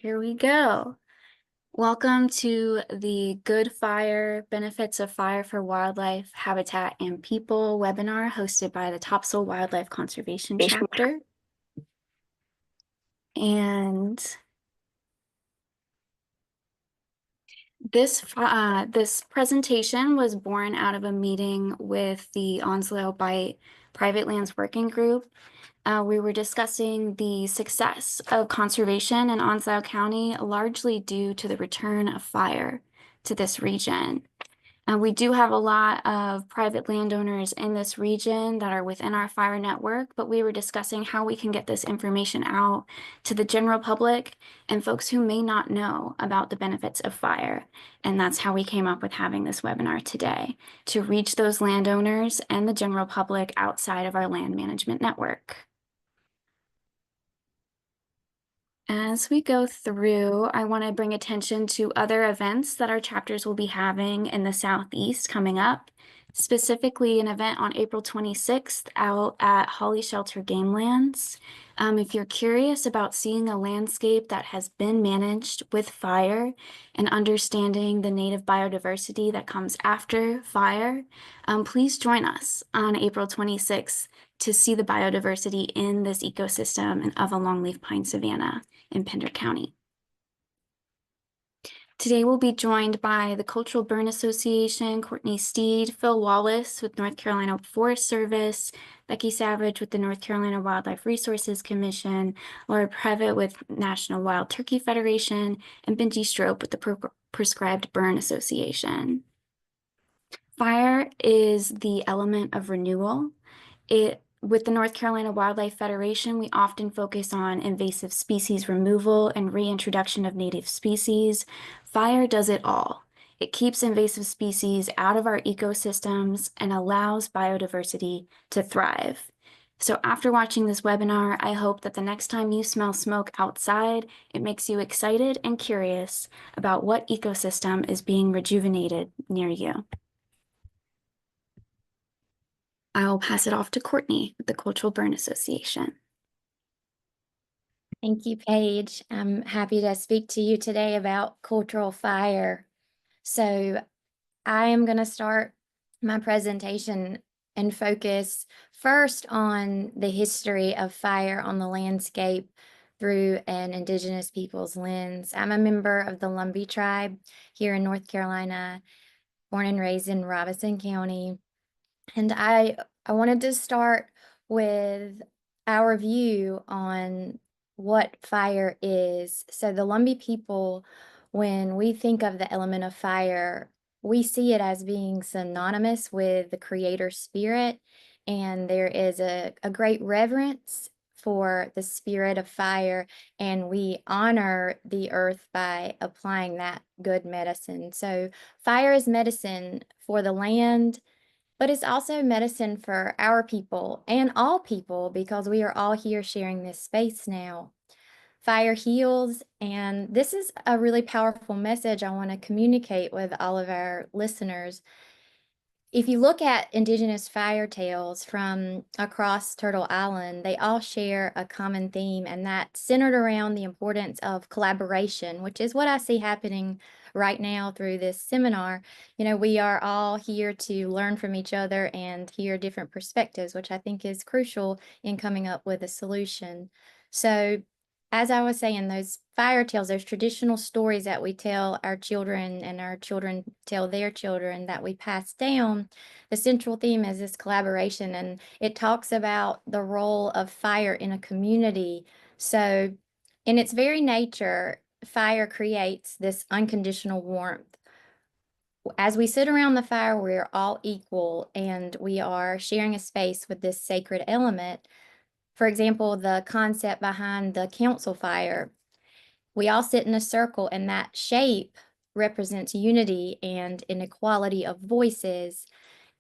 Here we go. Welcome to the Good Fire Benefits of Fire for Wildlife, Habitat, and People webinar hosted by the Topsail Wildlife Conservation chapter. And this presentation was born out of a meeting with the Onslow Bight Private Lands Working Group. We were discussing the success of conservation in Onslow County, largely due to the return of fire to this region. We do have a lot of private landowners in this region that are within our fire network, but we were discussing how we can get this information out to the general public and folks who may not know about the benefits of fire. And that's how we came up with having this webinar today, to reach those landowners and the general public outside of our land management network. As we go through, I want to bring attention to other events that our chapters will be having in the Southeast coming up, specifically an event on April 26th out at Holly Shelter Game Lands. If you're curious about seeing a landscape that has been managed with fire and understanding the native biodiversity that comes after fire, please join us on April 26th to see the biodiversity in this ecosystem and of a longleaf pine savanna in Pender County. Today we'll be joined by the Cultural Burn Association, Courtney Steed, Phil Wallace with North Carolina Forest Service, Becky Savage with the North Carolina Wildlife Resources Commission, Laura Previtt with National Wild Turkey Federation, and Benji Strope with the Prescribed Burn Association. Fire is the element of renewal. With the North Carolina Wildlife Federation, we often focus on invasive species removal and reintroduction of native species. Fire does it all. It keeps invasive species out of our ecosystems and allows biodiversity to thrive. So after watching this webinar, I hope that the next time you smell smoke outside, it makes you excited and curious about what ecosystem is being rejuvenated near you. I'll pass it off to Courtney with the Cultural Burn Association. Thank you, Paige. I'm happy to speak to you today about cultural fire. So I am going to start my presentation and focus first on the history of fire on the landscape through an Indigenous people's lens. I'm a member of the Lumbee tribe here in North Carolina, born and raised in Robeson County. And I wanted to start with our view on what fire is. So the Lumbee people, when we think of the element of fire, we see it as being synonymous with the creator spirit. And there is a great reverence for the spirit of fire, and we honor the earth by applying that good medicine. So fire is medicine for the land, but it's also medicine for our people and all people, because we are all here sharing this space now. Fire heals, and this is a really powerful message I want to communicate with all of our listeners. If you look at Indigenous fire tales from across Turtle Island, they all share a common theme, and that's centered around the importance of collaboration, which is what I see happening right now through this seminar. You know, we are all here to learn from each other and hear different perspectives, which I think is crucial in coming up with a solution. So as I was saying, those fire tales, those traditional stories that we tell our children and our children tell their children that we pass down, the central theme is this collaboration, and it talks about the role of fire in a community. So in its very nature, fire creates this unconditional warmth. As we sit around the fire, we're all equal, and we are sharing a space with this sacred element. For example, the concept behind the council fire, we all sit in a circle, and that shape represents unity and inequality of voices.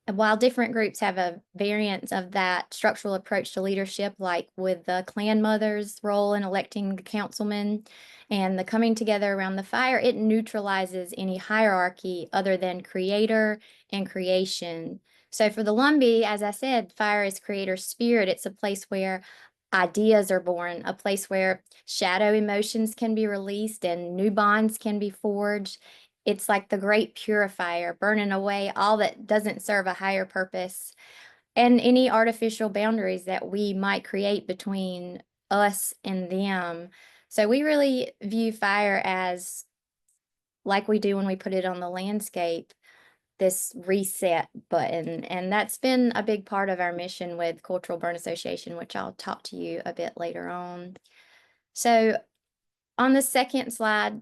And while different groups have a variance of that structural approach to leadership, like with the clan mother's role in electing the councilman and the coming together around the fire, it neutralizes any hierarchy other than creator and creation. So for the Lumbee, as I said, fire is creator spirit. It's a place where ideas are born, a place where shadow emotions can be released and new bonds can be forged. It's like the great purifier, burning away all that doesn't serve a higher purpose and any artificial boundaries that we might create between us and them. So we really view fire as, like we do when we put it on the landscape, this reset button. And that's been a big part of our mission with Cultural Burn Association, which I'll talk to you a bit later on. So on the second slide,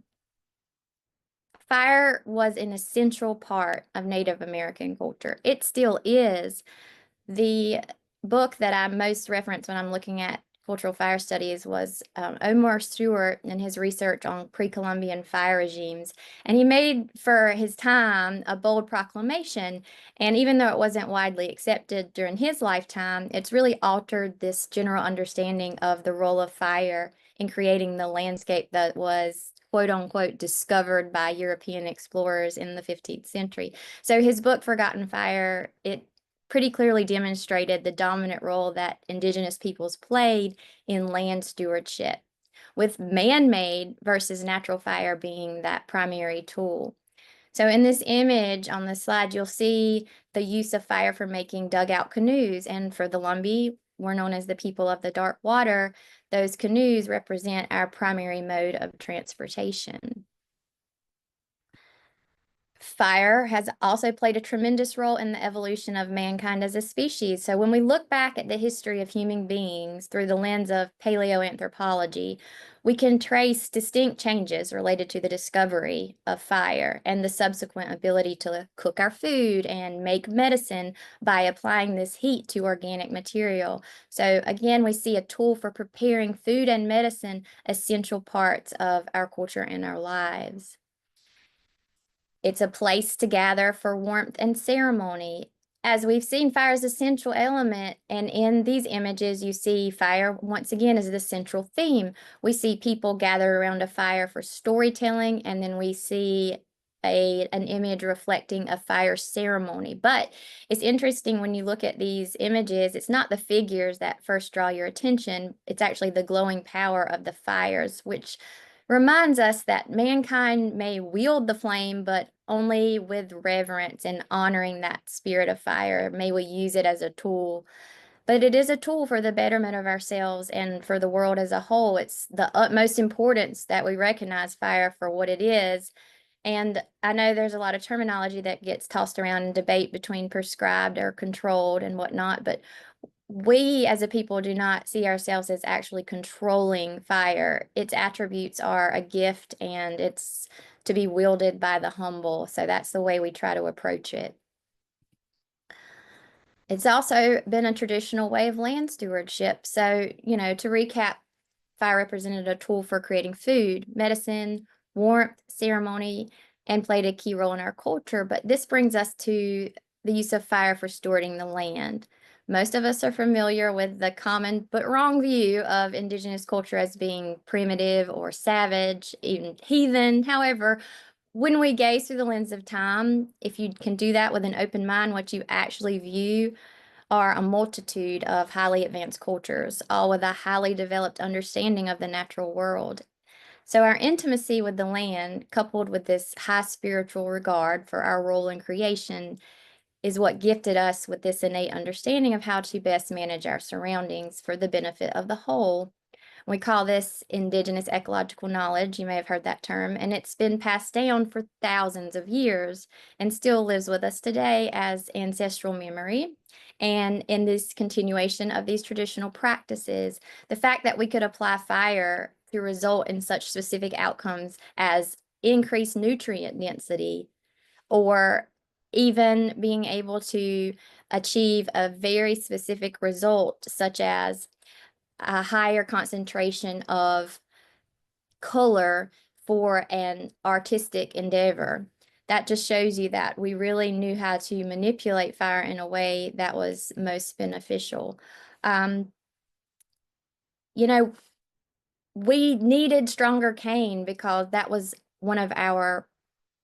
fire was an essential part of Native American culture. It still is. The book that I most reference when I'm looking at cultural fire studies was Omar Stewart and his research on pre-Columbian fire regimes. And he made, for his time, a bold proclamation. And even though it wasn't widely accepted during his lifetime, it's really altered this general understanding of the role of fire in creating the landscape that was quote unquote discovered by European explorers in the 15th century. So his book, Forgotten Fire, it pretty clearly demonstrated the dominant role that indigenous peoples played in land stewardship, with man-made versus natural fire being that primary tool. So in this image on the slide, you'll see the use of fire for making dugout canoes. And for the Lumbee, we're known as the people of the dark water. Those canoes represent our primary mode of transportation. Fire has also played a tremendous role in the evolution of mankind as a species. So when we look back at the history of human beings through the lens of paleoanthropology, we can trace distinct changes related to the discovery of fire and the subsequent ability to cook our food and make medicine by applying this heat to organic material. So again, we see a tool for preparing food and medicine, essential parts of our culture and our lives. It's a place to gather for warmth and ceremony. As we've seen, fire is a central element, and in these images, you see fire once again as the central theme. We see people gather around a fire for storytelling, and then we see an image reflecting a fire ceremony. But it's interesting when you look at these images, it's not the figures that first draw your attention, it's actually the glowing power of the fires, which reminds us that mankind may wield the flame, but only with reverence and honoring that spirit of fire. May we use it as a tool. But it is a tool for the betterment of ourselves and for the world as a whole. It's the utmost importance that we recognize fire for what it is. And I know there's a lot of terminology that gets tossed around in debate between prescribed or controlled and whatnot, but we as a people do not see ourselves as actually controlling fire. Its attributes are a gift and it's to be wielded by the humble. So that's the way we try to approach it. It's also been a traditional way of land stewardship. So, to recap, fire represented a tool for creating food, medicine, warmth, ceremony, and played a key role in our culture. But this brings us to the use of fire for stewarding the land. Most of us are familiar with the common but wrong view of indigenous culture as being primitive or savage, even heathen. However, when we gaze through the lens of time, if you can do that with an open mind, what you actually view are a multitude of highly advanced cultures, all with a highly developed understanding of the natural world. So our intimacy with the land, coupled with this high spiritual regard for our role in creation, is what gifted us with this innate understanding of how to best manage our surroundings for the benefit of the whole. We call this indigenous ecological knowledge. You may have heard that term, and it's been passed down for thousands of years and still lives with us today as ancestral memory. And in this continuation of these traditional practices, the fact that we could apply fire to result in such specific outcomes as increased nutrient density or even being able to achieve a very specific result, such as a higher concentration of color for an artistic endeavor. That just shows you that we really knew how to manipulate fire in a way that was most beneficial. Um, you know, we needed stronger cane because that was one of our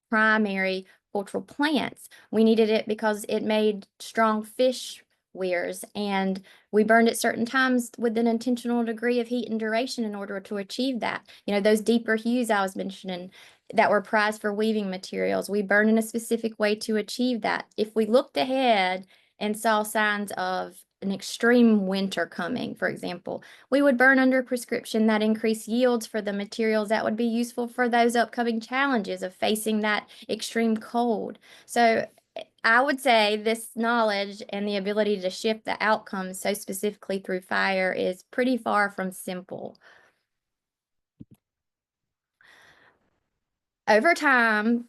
primary cultural plants. We needed it because it made strong fish weirs, and we burned at certain times with an intentional degree of heat and duration in order to achieve that. Those deeper hues I was mentioning that were prized for weaving materials, we burned in a specific way to achieve that. If we looked ahead and saw signs of an extreme winter coming, for example, we would burn under prescription that increased yields for the materials that would be useful for those upcoming challenges of facing that extreme cold. So I would say this knowledge and the ability to shift the outcomes so specifically through fire is pretty far from simple. Over time,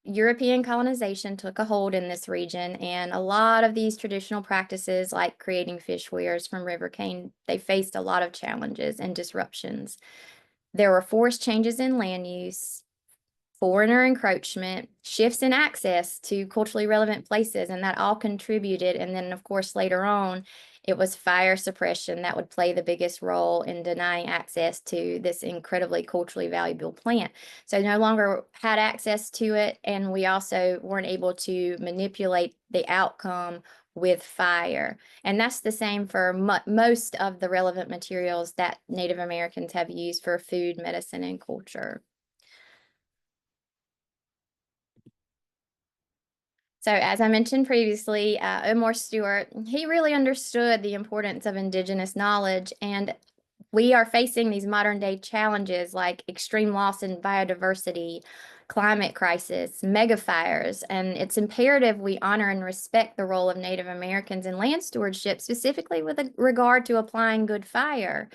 European colonization took a hold in this region, and a lot of these traditional practices, like creating fish weirs from river cane, they faced a lot of challenges and disruptions. There were forced changes in land use, foreigner encroachment, shifts in access to culturally relevant places, and that all contributed. And then, of course, later on, it was fire suppression that would play the biggest role in denying access to this incredibly culturally valuable plant. So no longer had access to it, and we also weren't able to manipulate the outcome with fire. And that's the same for most of the relevant materials that Native Americans have used for food, medicine, and culture. So as I mentioned previously, Omar Stewart, he really understood the importance of Indigenous knowledge, and we are facing these modern day challenges like extreme loss in biodiversity, climate crisis, mega fires, and it's imperative we honor and respect the role of Native Americans in land stewardship, specifically with regard to applying good fire.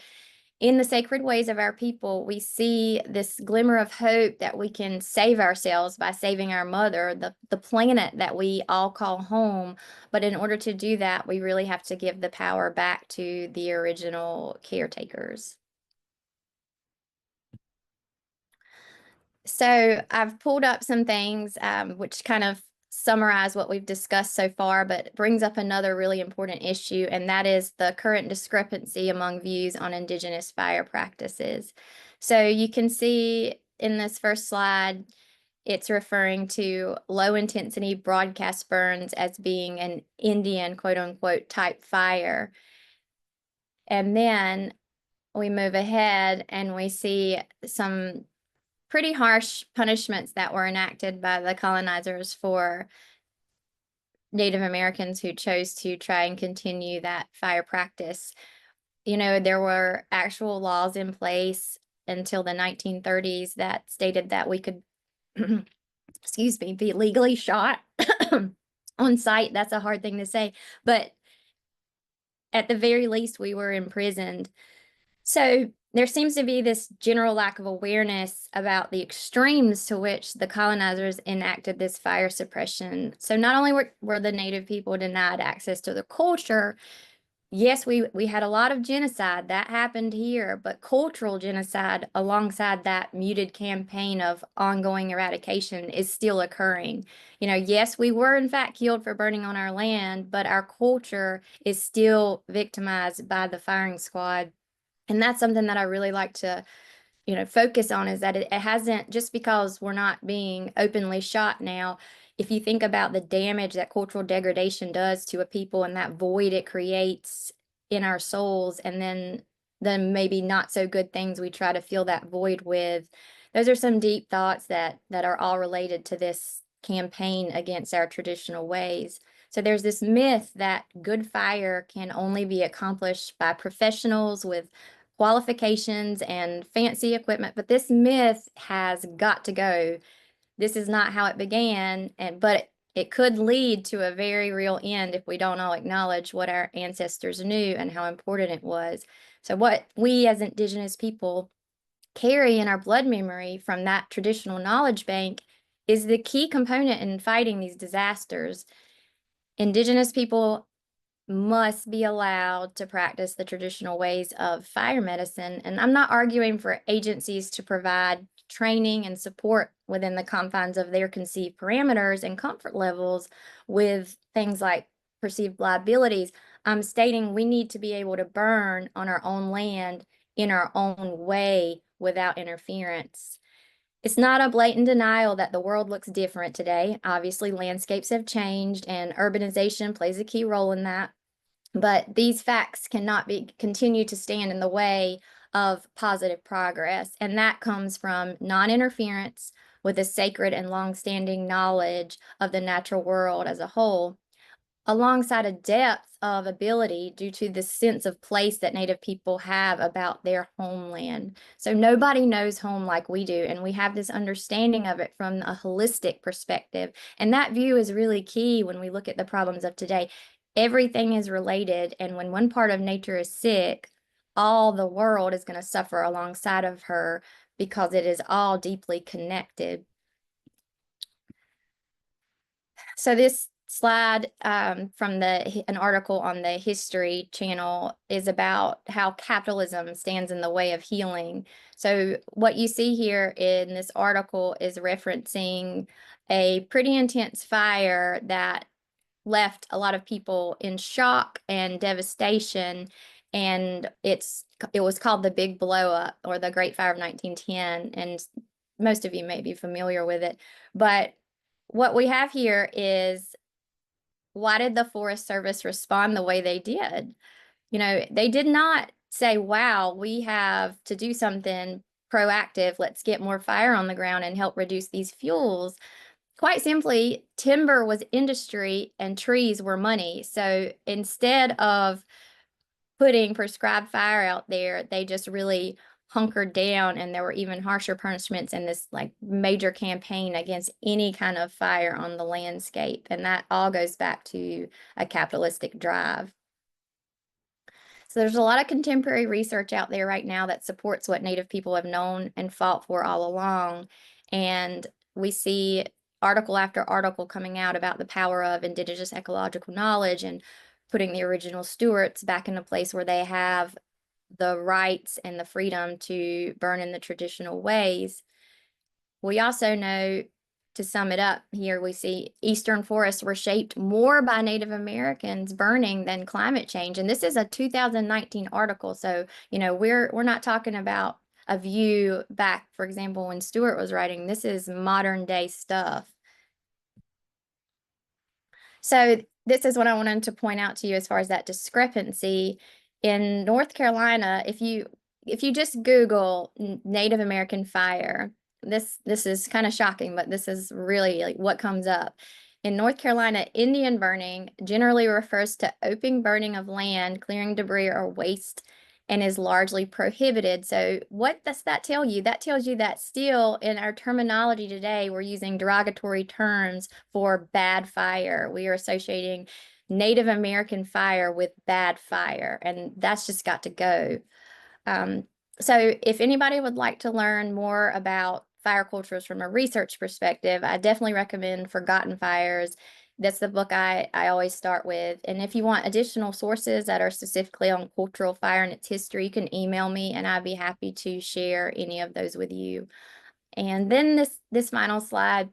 In the sacred ways of our people, we see this glimmer of hope that we can save ourselves by saving our mother, the planet that we all call home. But in order to do that, we really have to give the power back to the original caretakers. So I've pulled up some things which kind of summarize what we've discussed so far, but brings up another really important issue, and that is the current discrepancy among views on Indigenous fire practices. So you can see in this first slide, it's referring to low intensity broadcast burns as being an Indian quote unquote type fire. And then we move ahead and we see some pretty harsh punishments that were enacted by the colonizers for Native Americans who chose to try and continue that fire practice. There were actual laws in place until the 1930s that stated that we could, excuse me, be legally shot on site. That's a hard thing to say, but at the very least, we were imprisoned. So there seems to be this general lack of awareness about the extremes to which the colonizers enacted this fire suppression. So not only were the Native people denied access to the culture, yes, we had a lot of genocide that happened here, but cultural genocide alongside that muted campaign of ongoing eradication is still occurring. Yes, we were in fact killed for burning on our land, but our culture is still victimized by the firing squad. And that's something that I really like to, focus on, is that it hasn't, just because we're not being openly shot now, if you think about the damage that cultural degradation does to a people and that void it creates in our souls, and then maybe not so good things we try to fill that void with, those are some deep thoughts that are all related to this campaign against our traditional ways. So there's this myth that good fire can only be accomplished by professionals with qualifications and fancy equipment, but this myth has got to go. This is not how it began, but it could lead to a very real end if we don't all acknowledge what our ancestors knew and how important it was. So what we as Indigenous people carry in our blood memory from that traditional knowledge bank is the key component in fighting these disasters. Indigenous people must be allowed to practice the traditional ways of fire medicine. And I'm not arguing for agencies to provide training and support within the confines of their conceived parameters and comfort levels with things like perceived liabilities. I'm stating we need to be able to burn on our own land in our own way without interference. It's not a blatant denial that the world looks different today. Obviously, landscapes have changed and urbanization plays a key role in that. But these facts cannot be continue to stand in the way of positive progress. And that comes from non-interference with a sacred and long-standing knowledge of the natural world as a whole, alongside a depth of ability due to the sense of place that Native people have about their homeland. So nobody knows home like we do, and we have this understanding of it from a holistic perspective. And that view is really key when we look at the problems of today. Everything is related, and when one part of nature is sick, all the world is going to suffer alongside of her because it is all deeply connected. So this slide from an article on the History Channel is about how capitalism stands in the way of healing. So what you see here in this article is referencing a pretty intense fire that left a lot of people in shock and devastation. And it was called the Big Blow Up, or the Great Fire of 1910. And most of you may be familiar with it. But what we have here is, why did the Forest Service respond the way they did? You know, they did not say, wow, we have to do something proactive. Let's get more fire on the ground and help reduce these fuels. Quite simply, timber was industry and trees were money. So instead of putting prescribed fire out there, they just really hunkered down, and there were even harsher punishments in this like major campaign against any kind of fire on the landscape. And that all goes back to a capitalistic drive. So there's a lot of contemporary research out there right now that supports what Native people have known and fought for all along. And we see article after article coming out about the power of indigenous ecological knowledge and putting the original stewards back in a place where they have the rights and the freedom to burn in the traditional ways. We also know, to sum it up here, we see eastern forests were shaped more by Native Americans burning than climate change. And this is a 2019 article. So, you know, we're not talking about a view back, for example, when Stewart was writing. This is modern day stuff. So this is what I wanted to point out to you as far as that discrepancy. In North Carolina, if you just Google Native American fire, this is kind of shocking, but this is really like what comes up. In North Carolina, Indian burning generally refers to open burning of land, clearing debris or waste, and is largely prohibited. So what does that tell you? That tells you that still in our terminology today, we're using derogatory terms for bad fire. We are associating Native American fire with bad fire, and that's just got to go. So if anybody would like to learn more about fire cultures from a research perspective, I definitely recommend Forgotten Fires. That's the book I always start with. And if you want additional sources that are specifically on cultural fire and its history, you can email me and I'd be happy to share any of those with you. And then this final slide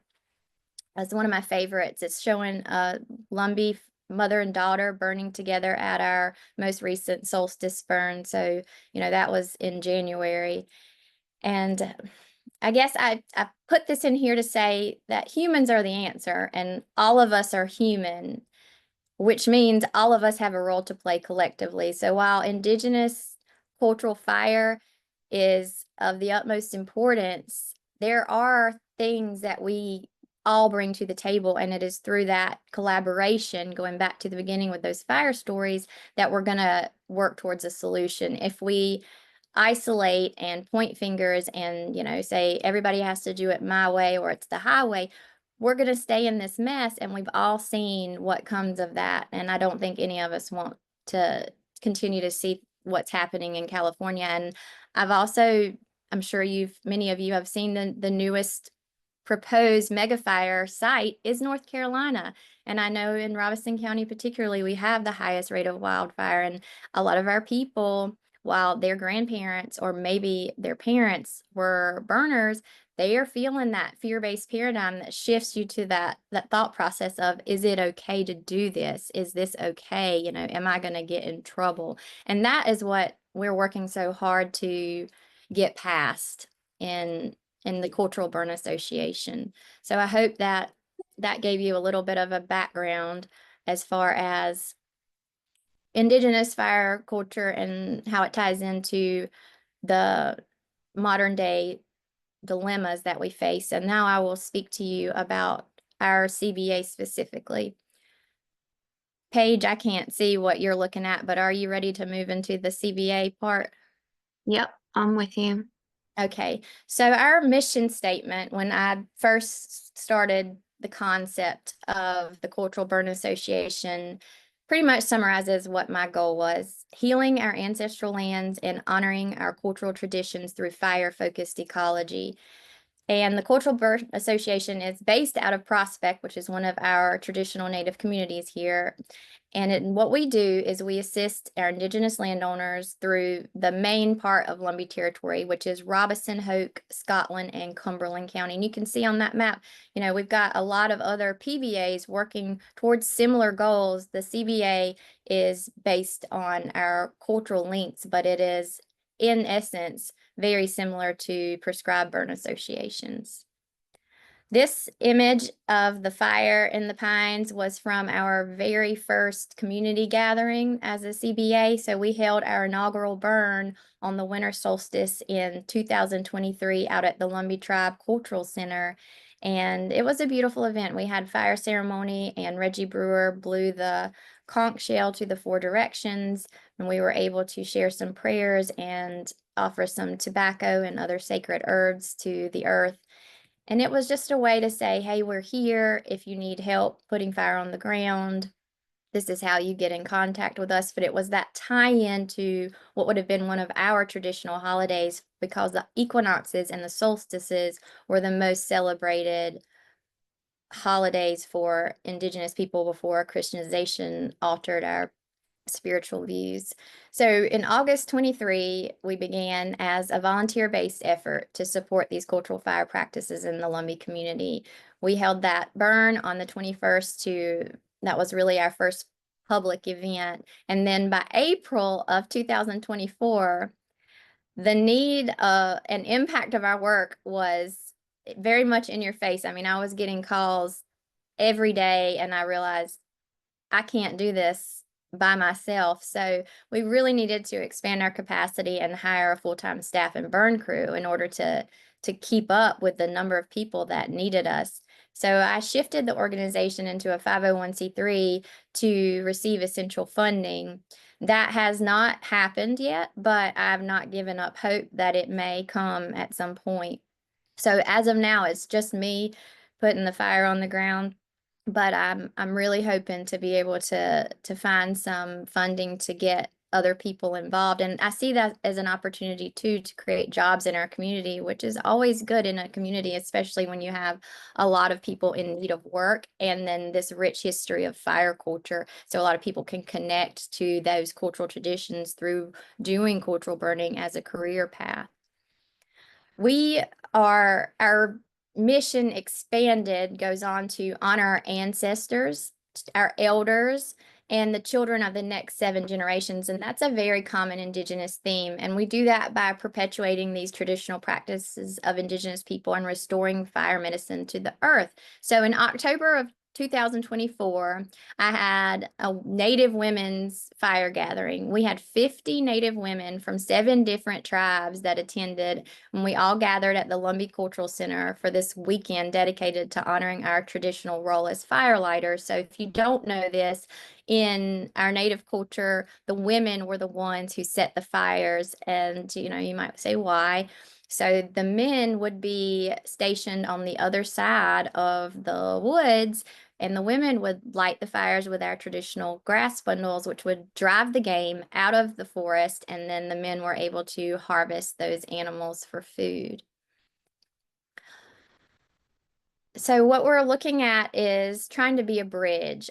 is one of my favorites. It's showing Lumbee mother and daughter burning together at our most recent solstice burn. So, you know, that was in January. And I guess I put this in here to say that humans are the answer, and all of us are human, which means all of us have a role to play collectively. So while indigenous cultural fire is of the utmost importance, there are things that we all bring to the table, and it is through that collaboration, going back to the beginning with those fire stories, that we're going to work towards a solution. If we isolate and point fingers and, you know, say everybody has to do it my way or it's the highway, we're going to stay in this mess, and we've all seen what comes of that. And I don't think any of us want to continue to see what's happening in California. And I've also, I'm sure many of you have seen the newest proposed megafire site is North Carolina. And I know in Robeson County particularly, we have the highest rate of wildfire. And a lot of our people, while their grandparents or maybe their parents were burners, they are feeling that fear-based paradigm that shifts you to that thought process of, is it okay to do this? Is this okay? You know, am I going to get in trouble? And that is what we're working so hard to get past in the Cultural Burn Association. So I hope that gave you a little bit of a background as far as indigenous fire culture and how it ties into the modern day dilemmas that we face. And now I will speak to you about our CBA specifically. Paige, I can't see what you're looking at, but are you ready to move into the CBA part? Yep, I'm with you. Okay, so our mission statement, when I first started the concept of the Cultural Burn Association, pretty much summarizes what my goal was: healing our ancestral lands and honoring our cultural traditions through fire-focused ecology. And the Cultural Burn Association is based out of Prospect, which is one of our traditional Native communities here. And what we do is we assist our Indigenous landowners through the main part of Lumbee Territory, which is Robeson, Hoke, Scotland, and Cumberland County. And you can see on that map, we've got a lot of other PBAs working towards similar goals. The CBA is based on our cultural links, but it is, in essence, very similar to prescribed burn associations. This image of the fire in the pines was from our very first community gathering as a CBA. So we held our inaugural burn on the winter solstice in 2023 out at the Lumbee Tribe Cultural Center. And it was a beautiful event. We had fire ceremony, and Reggie Brewer blew the conch shell to the 4 directions, and we were able to share some prayers and offer some tobacco and other sacred herbs to the earth. And it was just a way to say, hey, we're here. If you need help putting fire on the ground, this is how you get in contact with us. But it was that tie-in to what would have been one of our traditional holidays, because the equinoxes and the solstices were the most celebrated holidays for Indigenous people before Christianization altered our spiritual views. So in August 23, we began as a volunteer-based effort to support these cultural fire practices in the Lumbee community. We held that burn on the 21st that was really our first public event. And then by April of 2024, the need and impact of our work was very much in your face. I mean, I was getting calls every day, and I realized I can't do this by myself. So we really needed to expand our capacity and hire a full-time staff and burn crew in order to keep up with the number of people that needed us. So I shifted the organization into a 501c3 to receive essential funding. That has not happened yet, but I've not given up hope that it may come at some point. So as of now, it's just me putting the fire on the ground, but I'm really hoping to be able to find some funding to get other people involved. And I see that as an opportunity too to create jobs in our community, which is always good in a community, especially when you have a lot of people in need of work and then this rich history of fire culture. So a lot of people can connect to those cultural traditions through doing cultural burning as a career path. Our mission expanded goes on to honor our ancestors, our elders, and the children of the next 7 generations. And that's a very common Indigenous theme. And we do that by perpetuating these traditional practices of Indigenous people and restoring fire medicine to the earth. So in October of 2024, I had a Native women's fire gathering. We had 50 Native women from 7 different tribes that attended, and we all gathered at the Lumbee Cultural Center for this weekend dedicated to honoring our traditional role as firelighters. So if you don't know this, in our Native culture, the women were the ones who set the fires, and you might say, why? So the men would be stationed on the other side of the woods, and the women would light the fires with our traditional grass bundles, which would drive the game out of the forest, and then the men were able to harvest those animals for food. So what we're looking at is trying to be a bridge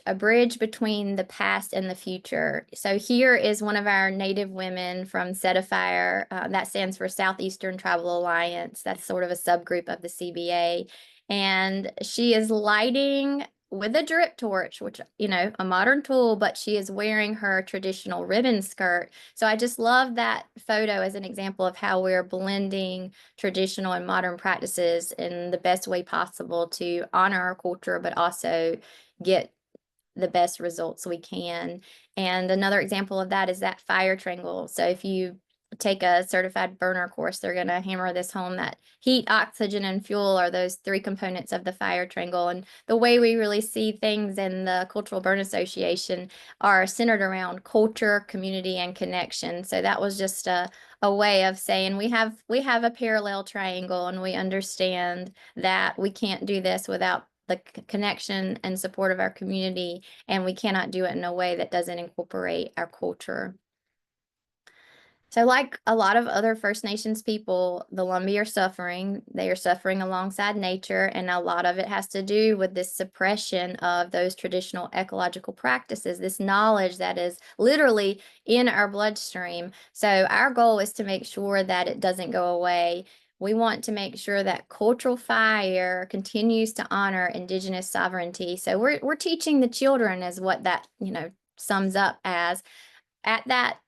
between the past and the future. So here is one of our Native women from Set a Fire. That stands for Southeastern Tribal Alliance. That's sort of a subgroup of the CBA. And she is lighting with a drip torch, which, a modern tool, but she is wearing her traditional ribbon skirt. So I just love that photo as an example of how we're blending traditional and modern practices in the best way possible to honor our culture, but also get the best results we can. And another example of that is that fire triangle. So if you take a certified burner course, they're going to hammer this home, that heat, oxygen, and fuel are those three components of the fire triangle. And the way we really see things in the Cultural Burn Association are centered around culture, community, and connection. So that was just a way of saying we have a parallel triangle, and we understand that we can't do this without the connection and support of our community, and we cannot do it in a way that doesn't incorporate our culture. So like a lot of other First Nations people, the Lumbee are suffering. They are suffering alongside nature, and a lot of it has to do with this suppression of those traditional ecological practices, this knowledge that is literally in our bloodstream. So our goal is to make sure that it doesn't go away. We want to make sure that cultural fire continues to honor Indigenous sovereignty. So we're teaching the children, is what that, sums up as. At that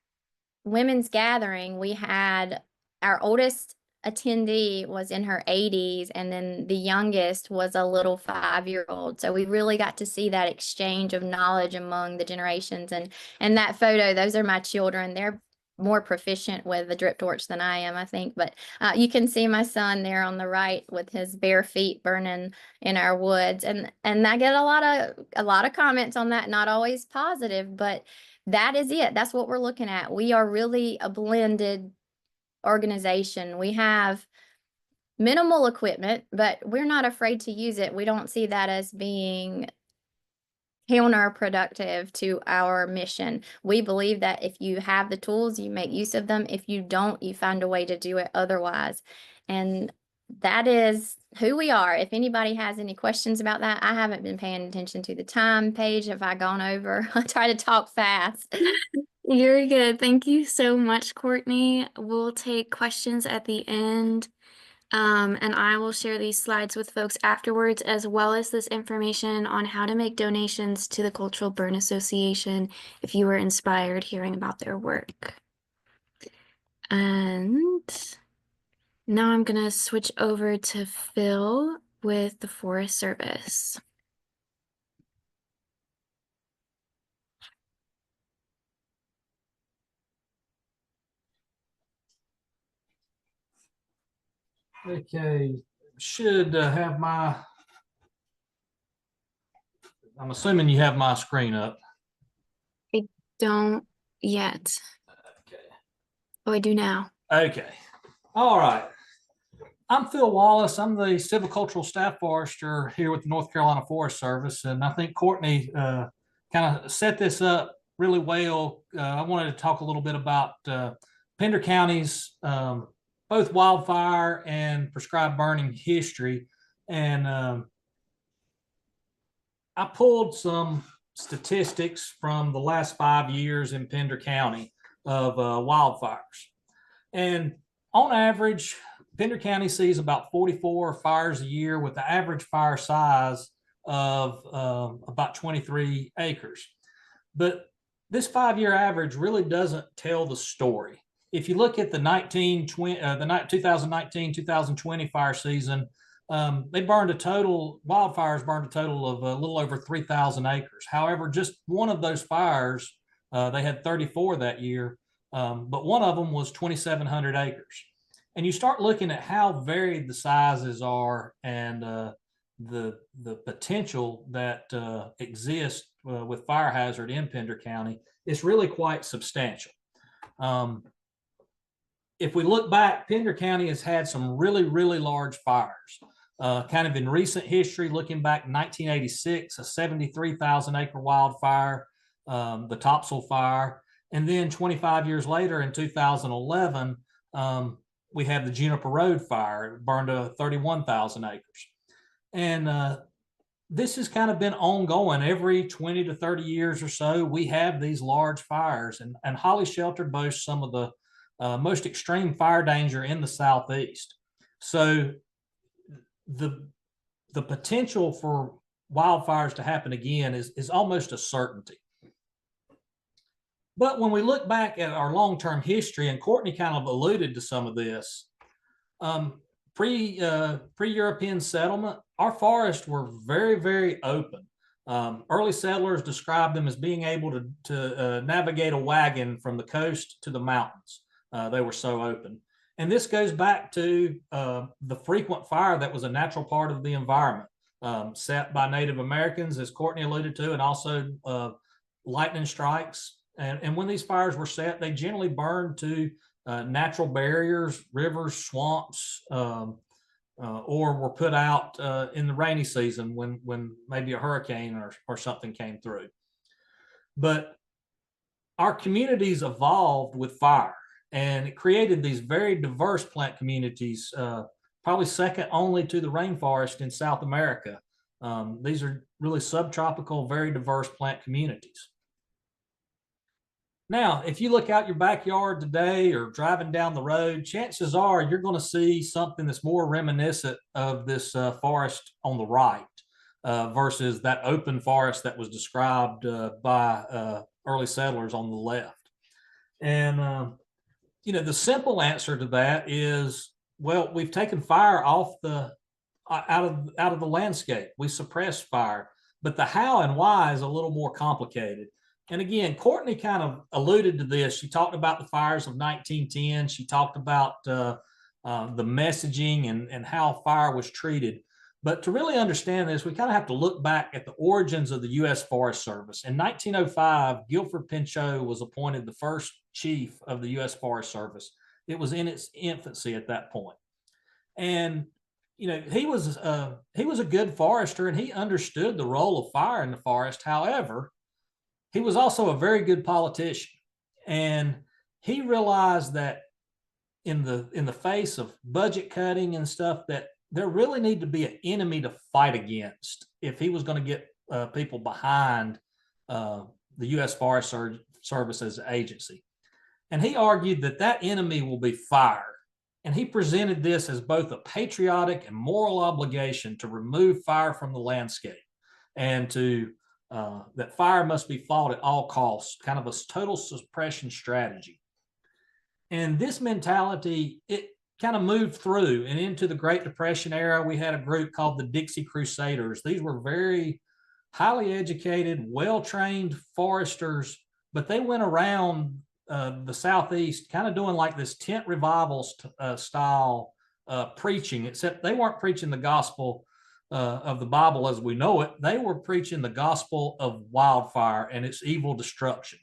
women's gathering, we had our oldest attendee was in her 80s, and then the youngest was a little 5-year-old. So we really got to see that exchange of knowledge among the generations. And that photo, those are my children. They're more proficient with the drip torch than I am, I think. But you can see my son there on the right with his bare feet burning in our woods. And I get a lot of comments on that, not always positive, but that is it. That's what we're looking at. We are really a blended organization. We have minimal equipment, but we're not afraid to use it. We don't see that as being counterproductive to our mission. We believe that if you have the tools, you make use of them. If you don't, you find a way to do it otherwise. And that is who we are. If anybody has any questions about that, I haven't been paying attention to the time page. Have I gone over? I try to talk fast. You're good. Thank you so much, Courtney. We'll take questions at the end. And I will share these slides with folks afterwards, as well as this information on how to make donations to the Cultural Burn Association if you were inspired hearing about their work. And now I'm going to switch over to Phil with the Forest Service. Okay, should have I'm assuming you have my screen up. I don't yet. Okay. Oh, I do now. Okay. All right. I'm Phil Wallace. I'm the silvicultural staff forester here with the North Carolina Forest Service. And I think Courtney kind of set this up really well. I wanted to talk a little bit about Pender County's both wildfire and prescribed burning history. And I pulled some statistics from the last 5 years in Pender County of wildfires. And on average, Pender County sees about 44 fires a year with the average fire size of about 23 acres. But this 5-year average really doesn't tell the story. If you look at the 2019-2020 fire season, wildfires burned a total of a little over 3,000 acres. However, just one of those fires, they had 34 that year, but one of them was 2,700 acres. And you start looking at how varied the sizes are and the potential that exists with fire hazard in Pender County, it's really quite substantial. If we look back, Pender County has had some really, really large fires. Kind of in recent history, looking back 1986, a 73,000 acre wildfire, the Topsail fire. And then 25 years later in 2011, we had the Juniper Road fire. It burned 31,000 acres. And this has kind of been ongoing. Every 20 to 30 years or so, we have these large fires. And Holly Shelter boasts some of the most extreme fire danger in the Southeast. So the potential for wildfires to happen again is almost a certainty. But when we look back at our long-term history, and Courtney kind of alluded to some of this, pre-European settlement, our forests were very, very open. Early settlers described them as being able to navigate a wagon from the coast to the mountains. They were so open. And this goes back to the frequent fire that was a natural part of the environment, set by Native Americans, as Courtney alluded to, and also lightning strikes. And when these fires were set, they generally burned to natural barriers, rivers, swamps, or were put out in the rainy season when maybe a hurricane or something came through. But our communities evolved with fire, and it created these very diverse plant communities, probably second only to the rainforest in South America. These are really subtropical, very diverse plant communities. Now, if you look out your backyard today or driving down the road, chances are you're going to see something that's more reminiscent of this forest on the right versus that open forest that was described by early settlers on the left. And, you know, the simple answer to that is, well, we've taken fire off the out of the landscape. We suppressed fire, but the how and why is a little more complicated. And again, Courtney kind of alluded to this. She talked about the fires of 1910. She talked about the messaging and how fire was treated. But to really understand this, we kind of have to look back at the origins of the U.S. Forest Service. In 1905, Guilford Pinchot was appointed the first chief of the U.S. Forest Service. It was in its infancy at that point. And you know, he was a good forester, and he understood the role of fire in the forest. However, he was also a very good politician, and he realized that in the face of budget cutting and stuff, that there really needed to be an enemy to fight against if he was going to get people behind the U.S. Forest Service as an agency. And he argued that that enemy will be fire. And he presented this as both a patriotic and moral obligation to remove fire from the landscape, and to that fire must be fought at all costs, kind of a total suppression strategy. And this mentality, it kind of moved through and into the Great Depression era. We had a group called the Dixie Crusaders. These were very highly educated, well-trained foresters, but they went around the Southeast kind of doing like this tent revival style preaching, except they weren't preaching the gospel of the Bible as we know it. They were preaching the gospel of wildfire and its evil destruction.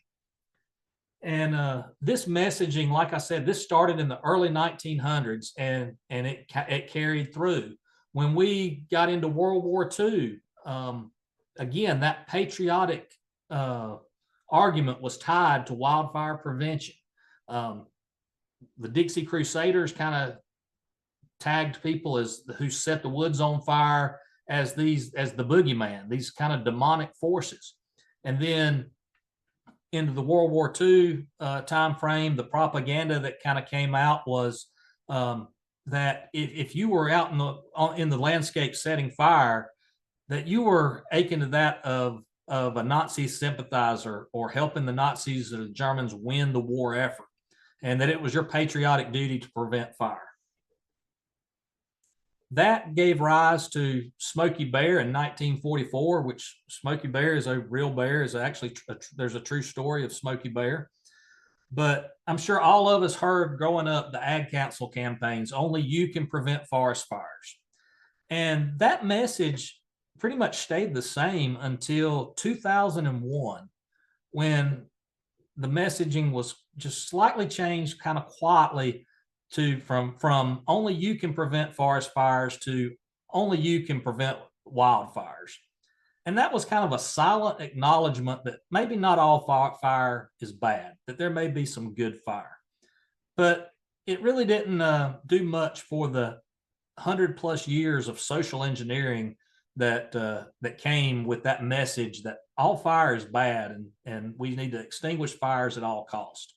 And this messaging, like I said, this started in the early 1900s, and it carried through. When we got into World War II, again, that patriotic argument was tied to wildfire prevention. The Dixie Crusaders kind of tagged people as who set the woods on fire as the boogeyman, these kind of demonic forces. And then into the World War II time frame, the propaganda that kind of came out was that if you were out in the landscape setting fire, that you were akin to that of a Nazi sympathizer, or helping the Nazis or the Germans win the war effort, and that it was your patriotic duty to prevent fire. That gave rise to Smokey Bear in 1944, which Smokey Bear is a real bear. Is actually there's a true story of Smokey Bear. But I'm sure all of us heard growing up the Ag Council campaigns, only you can prevent forest fires. And that message pretty much stayed the same until 2001, when the messaging was just slightly changed, kind of quietly, to from only you can prevent forest fires to only you can prevent wildfires. And that was kind of a silent acknowledgement that maybe not all fire is bad, that there may be some good fire. But it really didn't do much for the 100+ years of social engineering that came with that message that all fire is bad, and we need to extinguish fires at all costs.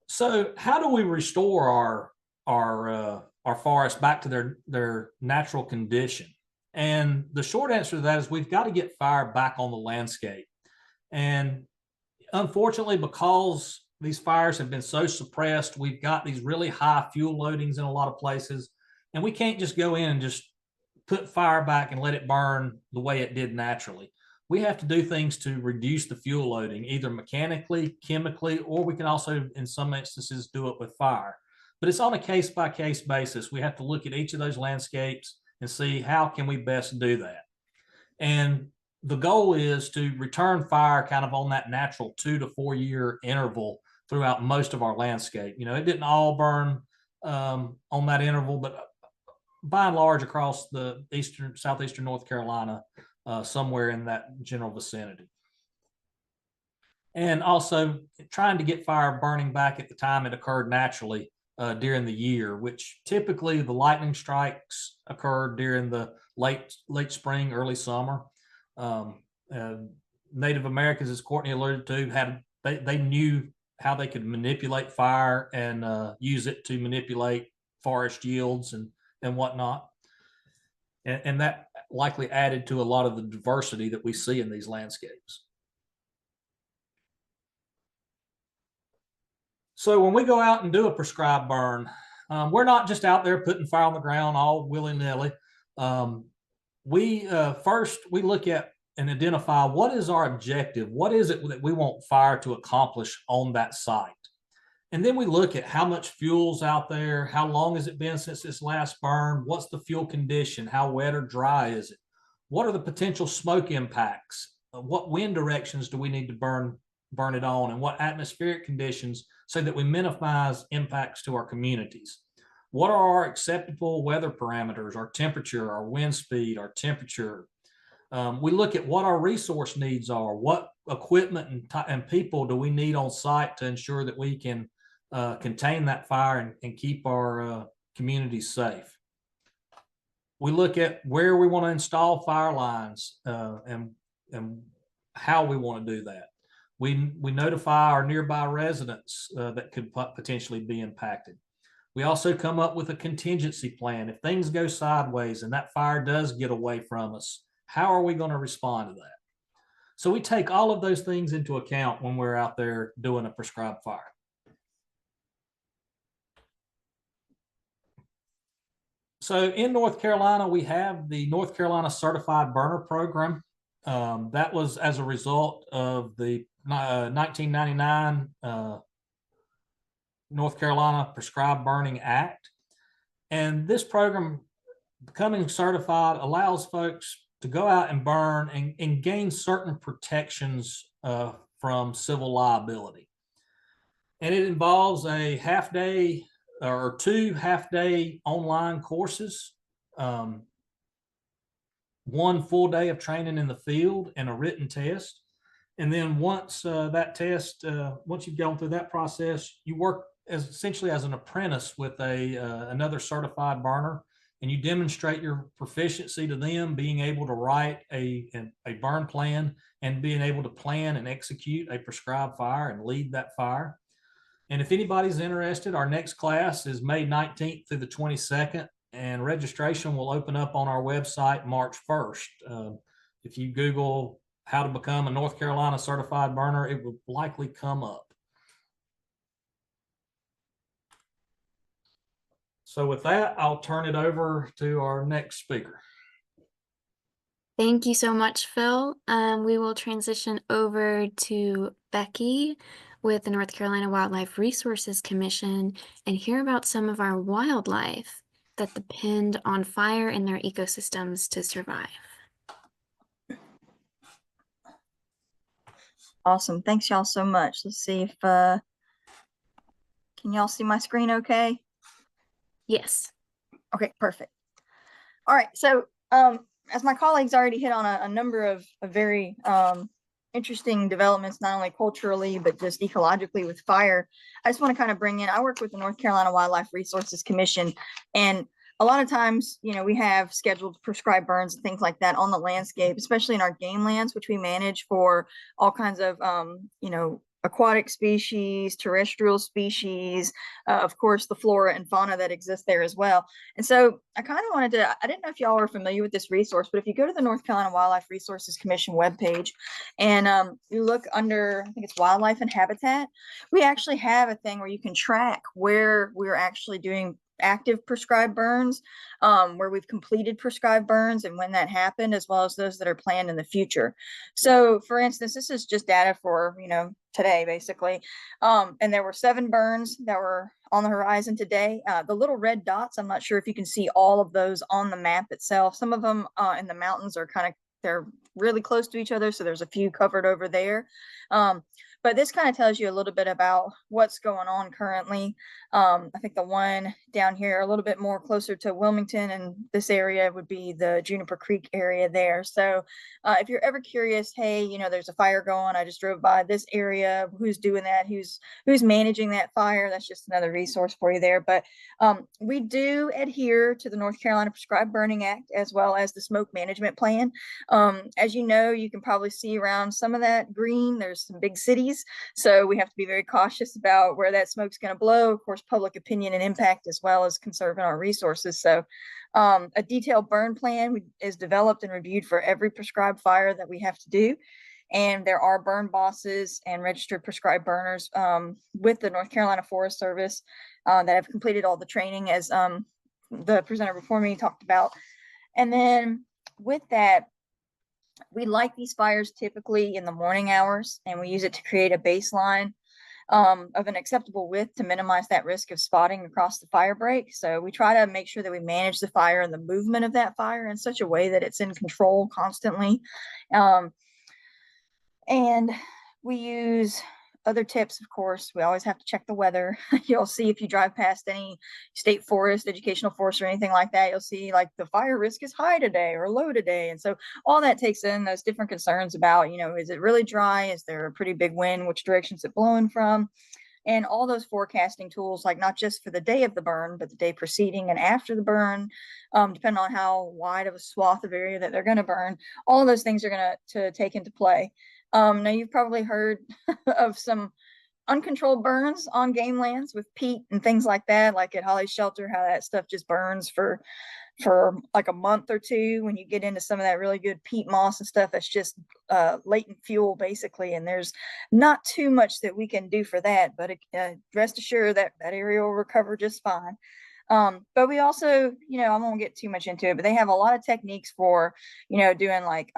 So how do we restore our forests back to their natural condition? And the short answer to that is we've got to get fire back on the landscape. And unfortunately, because these fires have been so suppressed, we've got these really high fuel loadings in a lot of places, and we can't just go in and just put fire back and let it burn the way it did naturally. We have to do things to reduce the fuel loading, either mechanically, chemically, or we can also, in some instances, do it with fire. But it's on a case-by-case basis. We have to look at each of those landscapes and see how can we best do that. And the goal is to return fire kind of on that natural 2 to 4 year interval throughout most of our landscape. You know, it didn't all burn on that interval, but by and large across the southeastern North Carolina, somewhere in that general vicinity. And also trying to get fire burning back at the time it occurred naturally during the year, which typically the lightning strikes occurred during the late spring, early summer. Native Americans, as Courtney alluded to, they knew how they could manipulate fire and use it to manipulate forest yields and whatnot. And that likely added to a lot of the diversity that we see in these landscapes. So when we go out and do a prescribed burn, we're not just out there putting fire on the ground all willy-nilly. We look at and identify what is our objective, what is it that we want fire to accomplish on that site. And then we look at how much fuel's out there, how long has it been since this last burn, what's the fuel condition, how wet or dry is it, what are the potential smoke impacts, what wind directions do we need to burn it on, and what atmospheric conditions so that we minimize impacts to our communities. What are our acceptable weather parameters, our temperature, our wind speed, our temperature. We look at what our resource needs are, what equipment and people do we need on site to ensure that we can contain that fire and keep our communities safe. We look at where we want to install fire lines and how we want to do that. We notify our nearby residents that could potentially be impacted. We also come up with a contingency plan. If things go sideways and that fire does get away from us, how are we going to respond to that? So we take all of those things into account when we're out there doing a prescribed fire. So in North Carolina, we have the North Carolina Certified Burner Program. That was as a result of the 1999 North Carolina Prescribed Burning Act. And this program, becoming certified, allows folks to go out and burn and gain certain protections from civil liability. And it involves a half-day or 2 half-day online courses, 1 full day of training in the field, and a written test. And then once that test, once you've gone through that process, you work essentially as an apprentice with another certified burner, and you demonstrate your proficiency to them, being able to write a burn plan and being able to plan and execute a prescribed fire and lead that fire. And if anybody's interested, our next class is May 19th through the 22nd, and registration will open up on our website March 1st. If you Google how to become a North Carolina certified burner, it will likely come up. So with that, I'll turn it over to our next speaker. Thank you so much, Phil. We will transition over to Becky with the North Carolina Wildlife Resources Commission and hear about some of our wildlife that depend on fire in their ecosystems to survive. Awesome. Thanks y'all so much. Let's see if, can y'all see my screen okay? Yes. Okay, perfect. All right. So, as my colleagues already hit on a number of very interesting developments, not only culturally, but just ecologically with fire, I just want to kind of bring in, I work with the North Carolina Wildlife Resources Commission, and a lot of times, you know, we have scheduled prescribed burns and things like that on the landscape, especially in our game lands, which we manage for all kinds of, you know, aquatic species, terrestrial species, of course, the flora and fauna that exist there as well. And so I kind of wanted to, I didn't know if y'all are familiar with this resource, but if you go to the North Carolina Wildlife Resources Commission webpage and you look under, I think it's wildlife and habitat, we actually have a thing where you can track where we're actually doing active prescribed burns, where we've completed prescribed burns and when that happened, as well as those that are planned in the future. So for instance, this is just data for, today basically. And there were 7 burns that were on the horizon today. The little red dots, I'm not sure if you can see all of those on the map itself. Some of them in the mountains are they're really close to each other. So there's a few covered over there. But this kind of tells you a little bit about what's going on currently. I think the one down here, a little bit more closer to Wilmington and this area would be the Juniper Creek area there. So if you're ever curious, hey, there's a fire going, I just drove by this area, who's doing that, who's managing that fire, that's just another resource for you there. But we do adhere to the North Carolina Prescribed Burning Act, as well as the Smoke Management Plan. As you know, you can probably see around some of that green, there's some big cities. So we have to be very cautious about where that smoke's going to blow, of course, public opinion and impact, as well as conserving our resources. So a detailed burn plan is developed and reviewed for every prescribed fire that we have to do. And there are burn bosses and registered prescribed burners with the North Carolina Forest Service that have completed all the training, as the presenter before me talked about. And then with that, we light these fires typically in the morning hours, and we use it to create a baseline of an acceptable width to minimize that risk of spotting across the fire break. So we try to make sure that we manage the fire and the movement of that fire in such a way that it's in control constantly. And we use other tips, of course. We always have to check the weather. You'll see if you drive past any state forest, educational forest, or anything like that, you'll see like the fire risk is high today or low today. And so all that takes in those different concerns about, is it really dry? Is there a pretty big wind? Which direction is it blowing from? And all those forecasting tools, like not just for the day of the burn, but the day preceding and after the burn, depending on how wide of a swath of area that they're going to burn, all of those things are going to take into play. Now you've probably heard of some uncontrolled burns on game lands with peat and things like that, like at Holly's Shelter, how that stuff just burns for like a month or two. When you get into some of that really good peat moss and stuff, that's just latent fuel basically, and there's not too much that we can do for that, but rest assured that area will recover just fine. But we also, I won't get too much into it, but they have a lot of techniques for, doing like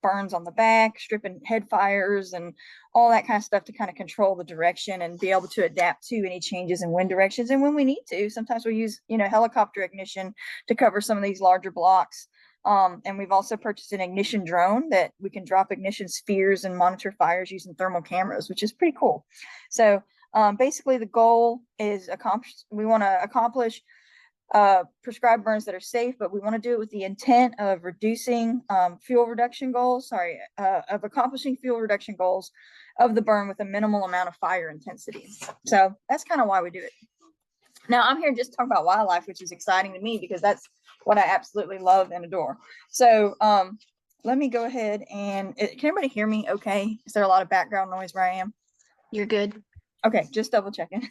burns on the back, stripping head fires, and all that kind of stuff to kind of control the direction and be able to adapt to any changes in wind directions. And when we need to, sometimes we use, helicopter ignition to cover some of these larger blocks. And we've also purchased an ignition drone that we can drop ignition spheres and monitor fires using thermal cameras, which is pretty cool. So basically the goal is we want to accomplish prescribed burns that are safe, but we want to do it with the intent of reducing fuel reduction goals, of accomplishing fuel reduction goals of the burn with a minimal amount of fire intensity. So that's kind of why we do it. Now I'm here just to talk about wildlife, which is exciting to me because that's what I absolutely love and adore. So let me go ahead and can everybody hear me okay? Is there a lot of background noise where I am? You're good. Okay, just double checking.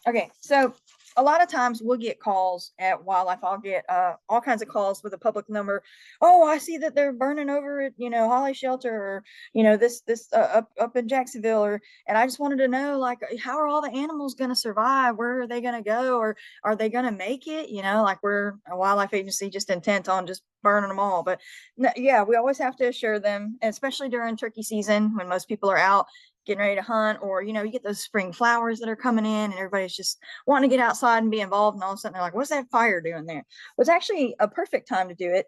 Okay, so a lot of times we'll get calls at wildlife. I'll get all kinds of calls with a public number. Oh, I see that they're burning over at, Holly Shelter, or, this up in Jacksonville, and I just wanted to know, like, how are all the animals going to survive? Where are they going to go? Or are they going to make it? Like we're a wildlife agency just intent on just burning them all. But yeah, we always have to assure them, especially during turkey season when most people are out getting ready to hunt, or you get those spring flowers that are coming in and everybody's just wanting to get outside and be involved, and all of a sudden they're like, what's that fire doing there? Well, it's actually a perfect time to do it.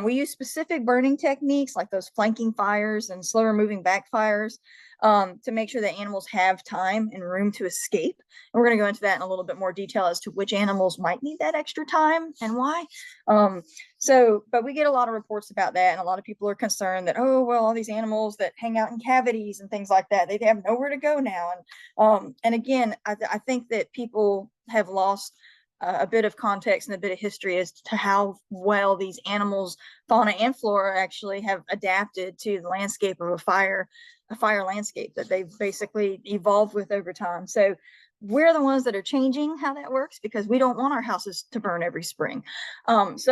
We use specific burning techniques like those flanking fires and slower moving backfires to make sure that animals have time and room to escape. And we're going to go into that in a little bit more detail as to which animals might need that extra time and why. But we get a lot of reports about that, and a lot of people are concerned that, oh, well, all these animals that hang out in cavities and things like that, they have nowhere to go now. And again, I think that people have lost a bit of context and a bit of history as to how well these animals, fauna and flora, actually have adapted to the landscape of a fire landscape that they've basically evolved with over time. So we're the ones that are changing how that works because we don't want our houses to burn every spring. It's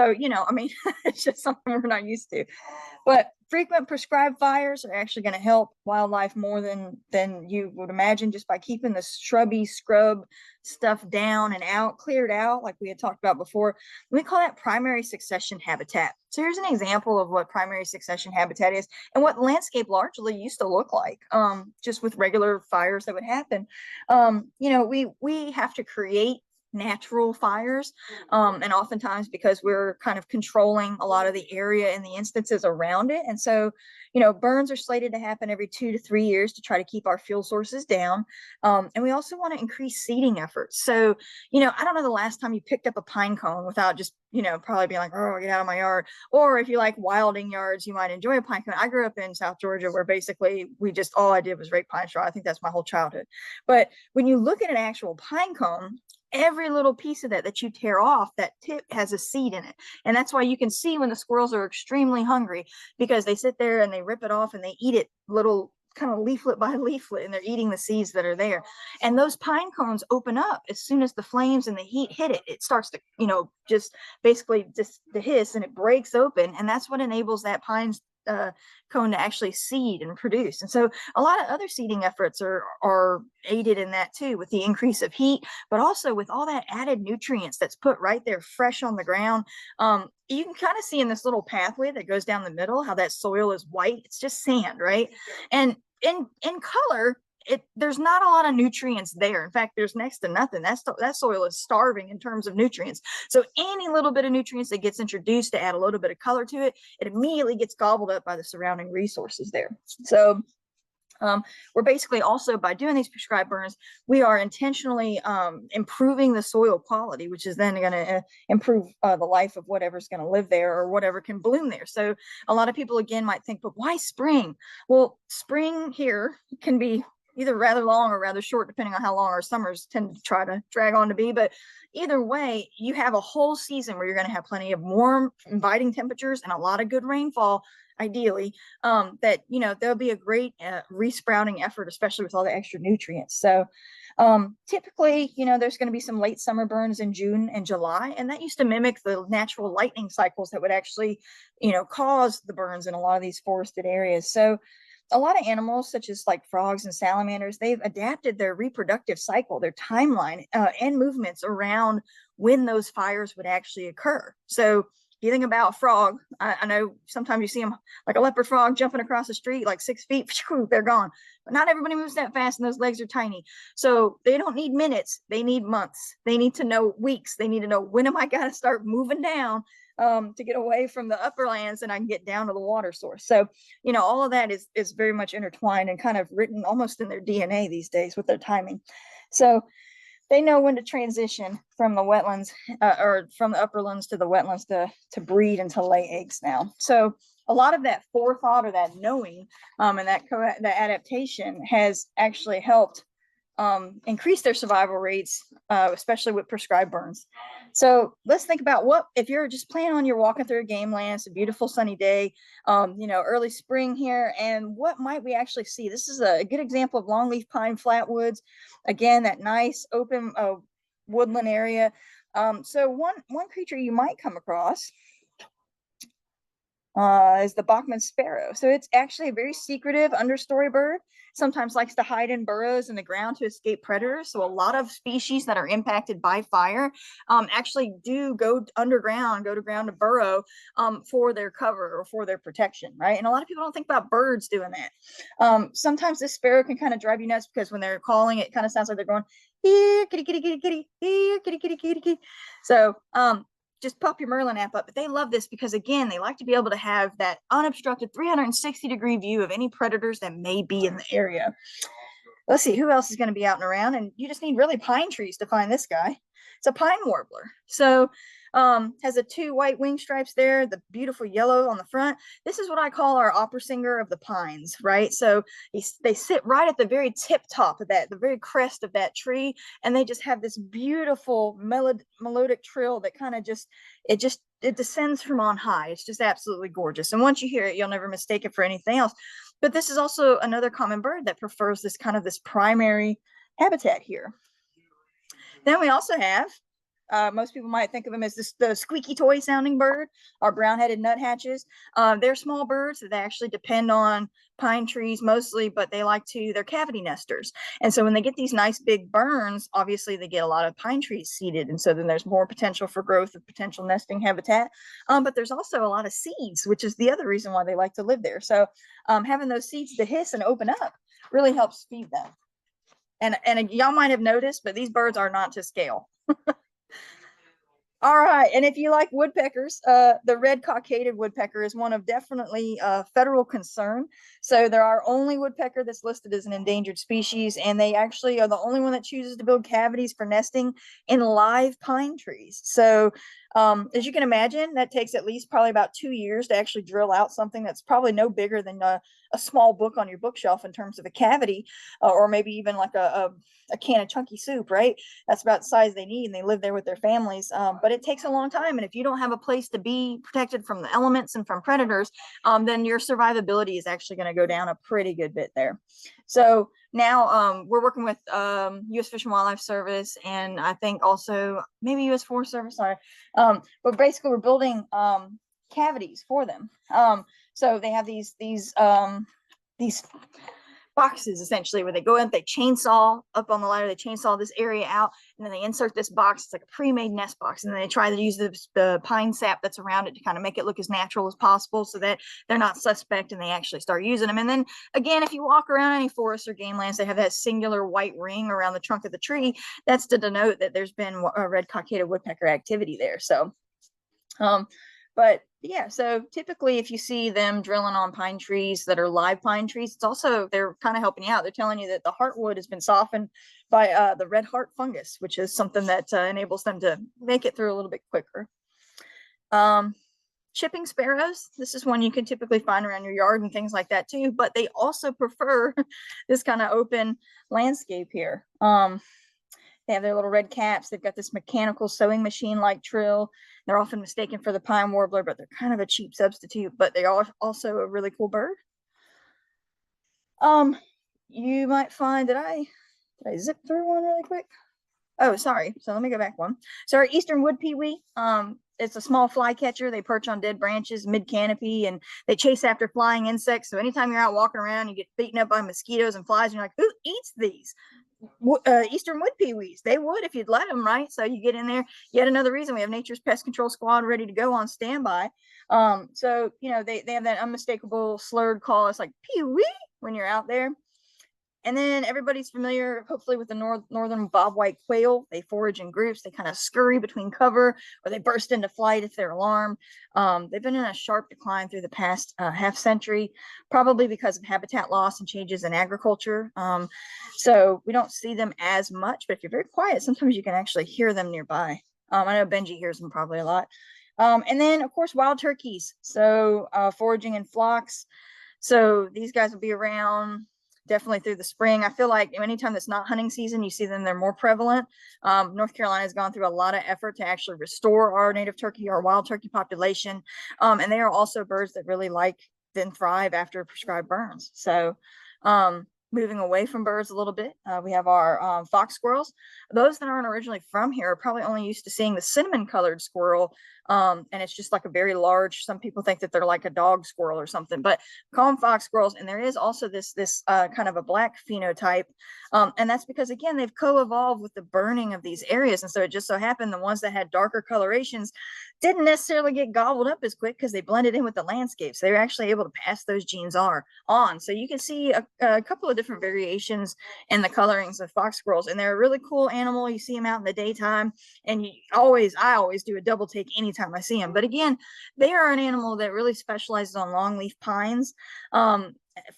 just something we're not used to. But Frequent prescribed fires are actually going to help wildlife more than you would imagine, just by keeping the shrubby scrub stuff down and out, cleared out, like we had talked about before. We call that primary succession habitat. So here's an example of what primary succession habitat is and what the landscape largely used to look like, just with regular fires that would happen. You know, we have to create natural fires, and oftentimes because we're kind of controlling a lot of the area and the instances around it. And so, you know, burns are slated to happen every 2 to 3 years to try to keep our fuel sources down. And we also want to increase seeding efforts. So, you know, I don't know the last time you picked up a pine cone without just, you know, probably being like, oh, get out of my yard. Or if you like wilding yards, you might enjoy a pine cone. I grew up in South Georgia where basically we just, all I did was rake pine straw. I think that's my whole childhood. But when you look at an actual pine cone, every little piece of that you tear off, that tip has a seed in it. And that's why you can see when the squirrels are extremely hungry, because they sit there and they rip it off and they eat it little kind of leaflet by leaflet, and they're eating the seeds that are there. And those pine cones open up as soon as the flames and the heat hit it. It starts to, you know, just basically just the hiss, and it breaks open. And that's what enables that pine cone to actually seed and produce. And so a lot of other seeding efforts are aided in that too, with the increase of heat, but also with all that added nutrients that's put right there fresh on the ground. You can kind of see in this little pathway that goes down the middle how that soil is white. It's just sand, right? And in color, there's not a lot of nutrients there. In fact, there's next to nothing. That soil is starving in terms of nutrients. So any little bit of nutrients that gets introduced to add a little bit of color to it, it immediately gets gobbled up by the surrounding resources there. So we're basically also, by doing these prescribed burns, we are intentionally improving the soil quality, which is then going to improve the life of whatever's going to live there or whatever can bloom there. So a lot of people again might think, but why spring? Well, spring here can be either rather long or rather short, depending on how long our summers tend to try to drag on to be. But either way, you have a whole season where you're going to have plenty of warm, inviting temperatures and a lot of good rainfall, ideally, that, you know, there'll be a great resprouting effort, especially with all the extra nutrients. So typically, you know, there's going to be some late summer burns in June and July, and that used to mimic the natural lightning cycles that would actually, you know, cause the burns in a lot of these forested areas. So a lot of animals, such as like frogs and salamanders, they've adapted their reproductive cycle, their timeline, and movements around when those fires would actually occur. So if you think about a frog, I know sometimes you see them like a leopard frog jumping across the street like 6 feet, they're gone. But not everybody moves that fast, and those legs are tiny. So they don't need minutes, they need months. They need to know weeks. They need to know, when am I going to start moving down to get away from the upper lands and I can get down to the water source. So, you know, all of that is very much intertwined and kind of written almost in their DNA these days with their timing. So they know when to transition from the wetlands or from the upperlands to the wetlands to breed and to lay eggs now. So a lot of that forethought or that knowing and that adaptation has actually helped increase their survival rates, especially with prescribed burns. So let's think about what, if you're just planning on, you're walking through a game land, it's a beautiful sunny day, you know, early spring here, and what might we actually see? This is a good example of longleaf pine flatwoods. Again, that nice open woodland area. So one creature you might come across is the Bachman sparrow. So it's actually a very secretive understory bird. Sometimes likes to hide in burrows in the ground to escape predators. So a lot of species that are impacted by fire actually do go underground, go to ground to burrow for their cover or for their protection, right? And a lot of people don't think about birds doing that. Sometimes this sparrow can kind of drive you nuts because when they're calling, it kind of sounds like they're going, here, kitty, kitty, kitty, kitty, here, kitty, kitty, kitty, kitty. So just pop your Merlin app up. But they love this because, again, they like to be able to have that unobstructed 360-degree view of any predators that may be in the area. Let's see, who else is going to be out and around? And you just need really pine trees to find this guy. It's a pine warbler. So has the 2 white wing stripes there, the beautiful yellow on the front. This is what I call our opera singer of the pines, right? So they sit right at the very tip top of that, the very crest of that tree, and they just have this beautiful melodic trill that kind of it descends from on high. It's just absolutely gorgeous. And once you hear it, you'll never mistake it for anything else. But this is also another common bird that prefers this kind of this primary habitat here. Then we also have Most people might think of them as the squeaky toy sounding bird, or brown-headed nuthatches. They're small birds that they actually depend on pine trees mostly, but they're cavity nesters. And so when they get these nice big burns, obviously they get a lot of pine trees seeded. And so then there's more potential for growth of potential nesting habitat. But there's also a lot of seeds, which is the other reason why they like to live there. So having those seeds to hiss and open up really helps feed them. And y'all might have noticed, but these birds are not to scale. All right, and if you like woodpeckers, the red cockaded woodpecker is one of definitely federal concern. So there are only woodpecker that's listed as an endangered species, and they actually are the only one that chooses to build cavities for nesting in live pine trees. So as you can imagine, that takes at least probably about 2 years to actually drill out something that's probably no bigger than a small book on your bookshelf in terms of a cavity, or maybe even like a can of chunky soup, right? That's about the size they need, and they live there with their families. But it takes a long time, and if you don't have a place to be protected from the elements and from predators, then your survivability is actually going to go down a pretty good bit there. So now we're working with U.S. Fish and Wildlife Service, and I think also maybe U.S. Forest Service. Sorry, but basically we're building cavities for them. So they have these boxes essentially where they go in, they chainsaw up on the ladder, they chainsaw this area out, and then they insert this box. It's like a pre-made nest box, and then they try to use the pine sap that's around it to kind of make it look as natural as possible so that they're not suspect, and they actually start using them. And then again, if you walk around any forests or game lands, they have that singular white ring around the trunk of the tree. That's to denote that there's been a red cockaded woodpecker activity there. So but yeah, so typically if you see them drilling on pine trees that are live pine trees, it's also, they're kind of helping you out. They're telling you that the heartwood has been softened by the red heart fungus, which is something that enables them to make it through a little bit quicker. Chipping sparrows, this is one you can typically find around your yard and things like that too, but they also prefer this kind of open landscape here. They have their little red caps. They've got this mechanical sewing machine-like trill. They're often mistaken for the pine warbler, but they're kind of a cheap substitute, but they are also a really cool bird. You might find that did I zip through one really quick? Oh, sorry. So let me go back one. So our eastern wood pewee, it's a small flycatcher. They perch on dead branches mid-canopy, and they chase after flying insects. So anytime you're out walking around, you get beaten up by mosquitoes and flies, and you're like, who eats these? Eastern wood peewees. They would if you'd let them, right? So you get in there. Yet another reason we have Nature's Pest Control Squad ready to go on standby. So you know they have that unmistakable slurred call. It's like peewee when you're out there. And then everybody's familiar, hopefully, with the northern bobwhite quail. They forage in groups. They kind of scurry between cover, or they burst into flight if they're alarmed. They've been in a sharp decline through the past half century, probably because of habitat loss and changes in agriculture. So we don't see them as much, but if you're very quiet, sometimes you can actually hear them nearby. I know Benji hears them probably a lot. And then, of course, wild turkeys. So foraging in flocks. So these guys will be around definitely through the spring. I feel like anytime that's not hunting season, you see them, they're more prevalent. North Carolina has gone through a lot of effort to actually restore our native turkey, our wild turkey population. And they are also birds that really like then thrive after prescribed burns. So moving away from birds a little bit, we have our fox squirrels. Those that aren't originally from here are probably only used to seeing the cinnamon colored squirrel. And it's just like a very large, some people think that they're like a dog squirrel or something, but call them fox squirrels. And there is also this kind of a black phenotype. And that's because, again, they've co-evolved with the burning of these areas. And so it just so happened the ones that had darker colorations didn't necessarily get gobbled up as quick because they blended in with the landscape. So they were actually able to pass those genes on. So you can see a couple of different variations in the colorings of fox squirrels. And they're a really cool animal. You see them out in the daytime, and I always do a double take anytime I see them. But again, they are an animal that really specializes on longleaf pines,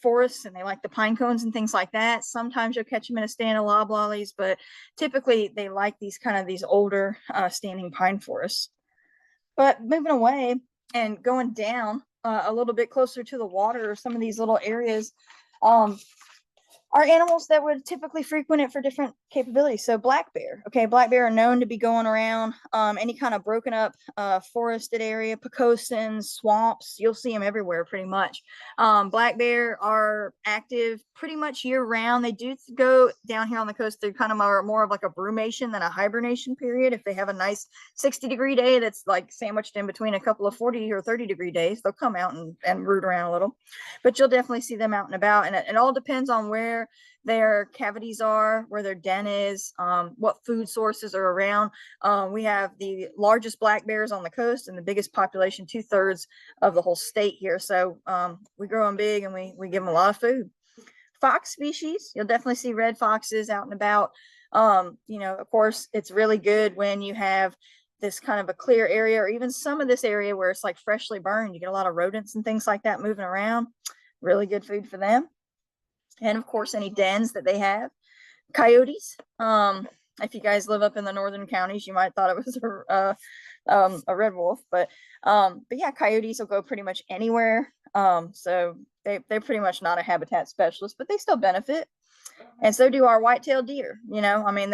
forests, and they like the pine cones and things like that. Sometimes you'll catch them in a stand of loblollies, but typically they like these older standing pine forests. But moving away and going down a little bit closer to the water, or some of these little areas, are animals that would typically frequent it for different capability. So black bear, okay, black bear are known to be going around any kind of broken up forested area, precosins, swamps. You'll see them everywhere pretty much. Black bear are active pretty much year round. They do go down here on the coast. They're kind of more of like a brumation than a hibernation period. If they have a nice 60-degree day that's like sandwiched in between a couple of 40 or 30-degree days, they'll come out and root around a little. But you'll definitely see them out and about, and it all depends on where their cavities are, where their den is, what food sources are around. We have the largest black bears on the coast and the biggest population, 2/3 of the whole state here. So we grow them big, and we give them a lot of food. Fox species, you'll definitely see red foxes out and about. You know, of course, it's really good when you have this kind of a clear area, or even some of this area where it's like freshly burned. You get a lot of rodents and things like that moving around. Really good food for them. And of course, any dens that they have. Coyotes. If you guys live up in the northern counties, you might thought it was a red wolf, but yeah, coyotes will go pretty much anywhere. So they're pretty much not a habitat specialist, but they still benefit. And so do our white-tailed deer. You know, I mean,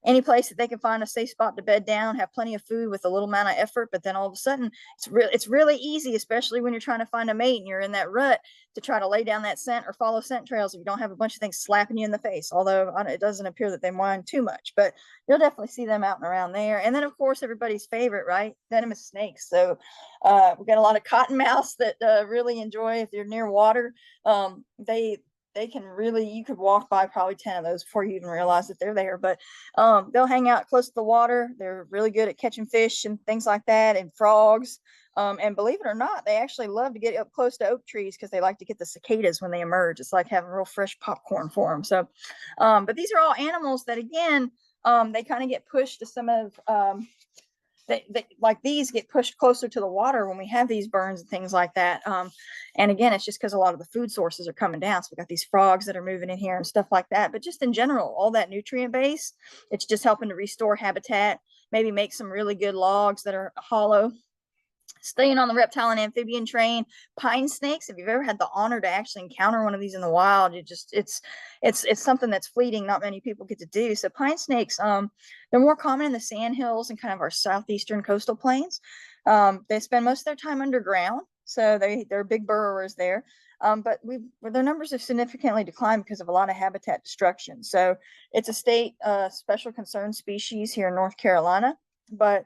any place that they can find a safe spot to bed down, have plenty of food with a little amount of effort, but then all of a sudden it's really easy, especially when you're trying to find a mate and you're in that rut, to try to lay down that scent or follow scent trails if you don't have a bunch of things slapping you in the face. Although it doesn't appear that they mind too much, but you'll definitely see them out and around there. And then of course, everybody's favorite, right? Venomous snakes. So we've got a lot of cottonmouths that really enjoy, if they're near water, they can really, you could walk by probably 10 of those before you even realize that they're there. But they'll hang out close to the water. They're really good at catching fish and things like that, and frogs. And believe it or not, they actually love to get up close to oak trees because they like to get the cicadas when they emerge. It's like having real fresh popcorn for them. So, but these are all animals that, again, they kind of get pushed to some of, like these get pushed closer to the water when we have these burns and things like that. And again, it's just because a lot of the food sources are coming down. So we got these frogs that are moving in here and stuff like that. But just in general, all that nutrient base, it's just helping to restore habitat, maybe make some really good logs that are hollow. Staying on the reptile and amphibian train, pine snakes. If you've ever had the honor to actually encounter one of these in the wild, it's something that's fleeting. Not many people get to do. So pine snakes, they're more common in the sandhills and kind of our southeastern coastal plains. They spend most of their time underground, so they're big burrowers there. But their numbers have significantly declined because of a lot of habitat destruction. So it's a state special concern species here in North Carolina, but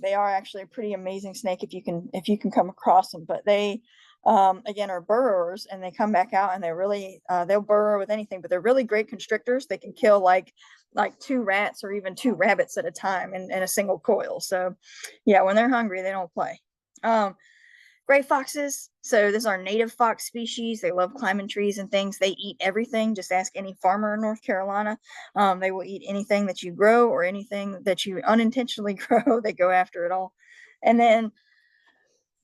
they are actually a pretty amazing snake if you can come across them. But they again are burrowers, and they come back out, and they're really they'll burrow with anything, but they're really great constrictors. They can kill like 2 rats or even 2 rabbits at a time in a single coil. So yeah, when they're hungry, they don't play. Gray foxes. So this is our native fox species. They love climbing trees and things. They eat everything. Just ask any farmer in North Carolina. They will eat anything that you grow or anything that you unintentionally grow. They go after it all. And then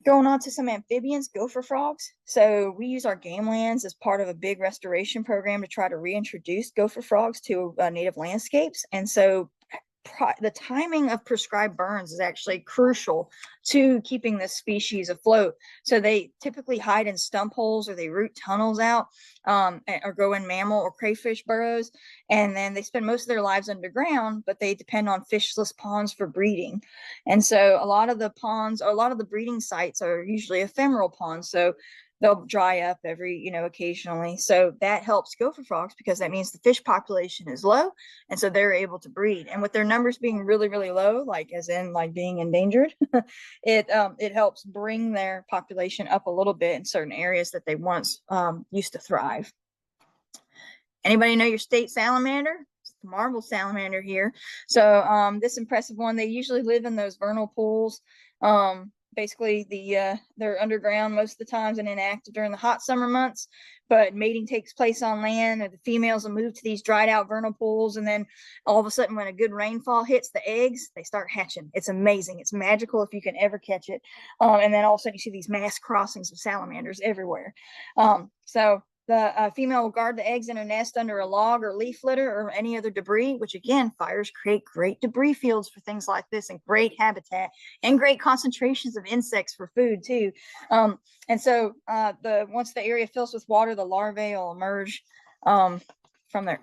going on to some amphibians, gopher frogs. So we use our game lands as part of a big restoration program to try to reintroduce gopher frogs to native landscapes. And so the timing of prescribed burns is actually crucial to keeping this species afloat. So they typically hide in stump holes, or they root tunnels out, or go in mammal or crayfish burrows. And then they spend most of their lives underground, but they depend on fishless ponds for breeding. And so a lot of the ponds, or a lot of the breeding sites, are usually ephemeral ponds. So they'll dry up occasionally. So that helps gopher frogs, because that means the fish population is low. And so they're able to breed. And with their numbers being really, really low, like as in like being endangered, it helps bring their population up a little bit in certain areas that they once used to thrive. Anybody know your state salamander? It's the marble salamander here. So this impressive one, they usually live in those vernal pools. Basically, they're underground most of the times and inactive during the hot summer months, but mating takes place on land, and the females will move to these dried out vernal pools. And then all of a sudden, when a good rainfall hits, the eggs, they start hatching. It's amazing. It's magical if you can ever catch it. And then all of a sudden you see these mass crossings of salamanders everywhere. So the female will guard the eggs in her nest under a log or leaf litter or any other debris, which again, fires create great debris fields for things like this, and great habitat and great concentrations of insects for food too. And so once the area fills with water, the larvae will emerge from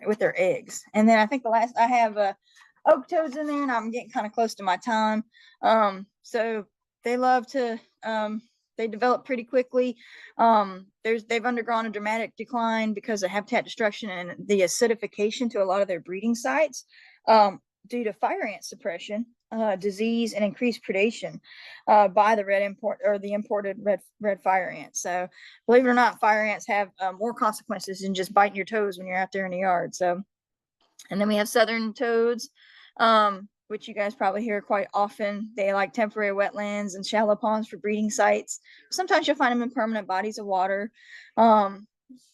with their eggs. And then I think the last I have oak toads in there, and I'm getting kind of close to my time. So they love to they develop pretty quickly. They've undergone a dramatic decline because of habitat destruction and the acidification to a lot of their breeding sites due to fire ant suppression, disease, and increased predation by the imported red fire ants. So believe it or not, fire ants have more consequences than just biting your toes when you're out there in the yard. So, and then we have southern toads, which you guys probably hear quite often. They like temporary wetlands and shallow ponds for breeding sites. Sometimes you'll find them in permanent bodies of water. And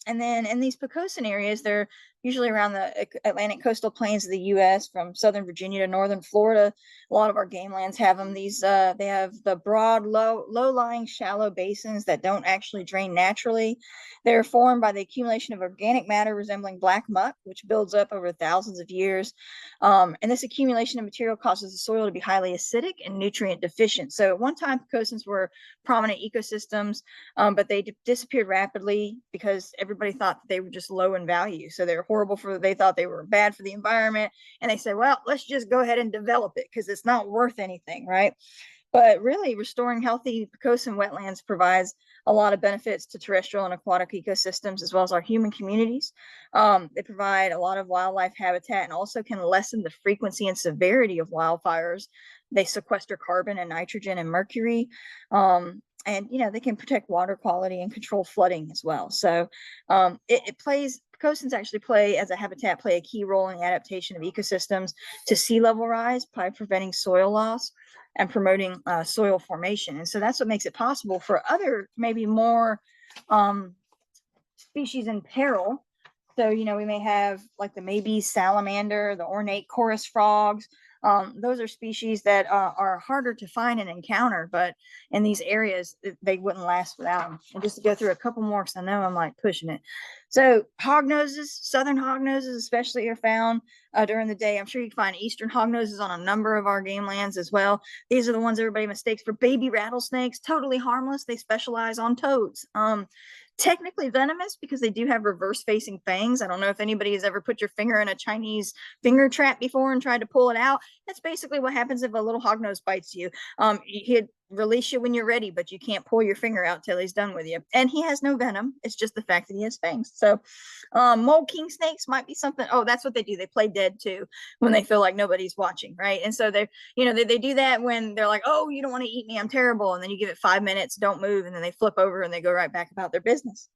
then in these Pocosin areas, they're usually around the Atlantic coastal plains of the U.S. from southern Virginia to northern Florida. A lot of our game lands have them. These they have the broad, low-lying, shallow basins that don't actually drain naturally. They're formed by the accumulation of organic matter resembling black muck, which builds up over thousands of years. And this accumulation of material causes the soil to be highly acidic and nutrient deficient. So at one time, Pocosins were prominent ecosystems, but they disappeared rapidly because everybody thought they were just low in value. So they're horrible they thought they were bad for the environment. And they said, well, let's just go ahead and develop it because it's not worth anything, right? But really, restoring healthy Pocosin wetlands provides a lot of benefits to terrestrial and aquatic ecosystems, as well as our human communities. They provide a lot of wildlife habitat and also can lessen the frequency and severity of wildfires. They sequester carbon and nitrogen and mercury. And they can protect water quality and control flooding as well. So Pocosins actually play a key role in the adaptation of ecosystems to sea level rise by preventing soil loss and promoting soil formation. And so that's what makes it possible for other, maybe more species in peril. So, we may have like the maybe salamander, the ornate chorus frogs. Those are species that are harder to find and encounter, but in these areas, they wouldn't last without them. And just to go through a couple more, because I know I'm like pushing it. So hognoses, southern hognoses especially, are found during the day. I'm sure you can find eastern hognoses on a number of our game lands as well. These are the ones everybody mistakes for baby rattlesnakes. Totally harmless. They specialize on toads. Technically venomous because they do have reverse facing fangs. I don't know if anybody has ever put your finger in a Chinese finger trap before and tried to pull it out. That's basically what happens if a little hognose bites you. He'd release you when you're ready, but you can't pull your finger out till he's done with you. And he has no venom. It's just the fact that he has fangs. So mole king snakes might be something. Oh, that's what they do. They play dead too when they feel like nobody's watching, right? And so they do that when they're like, oh, you don't want to eat me, I'm terrible. And then you give it 5 minutes, don't move, and then they flip over and they go right back about their business.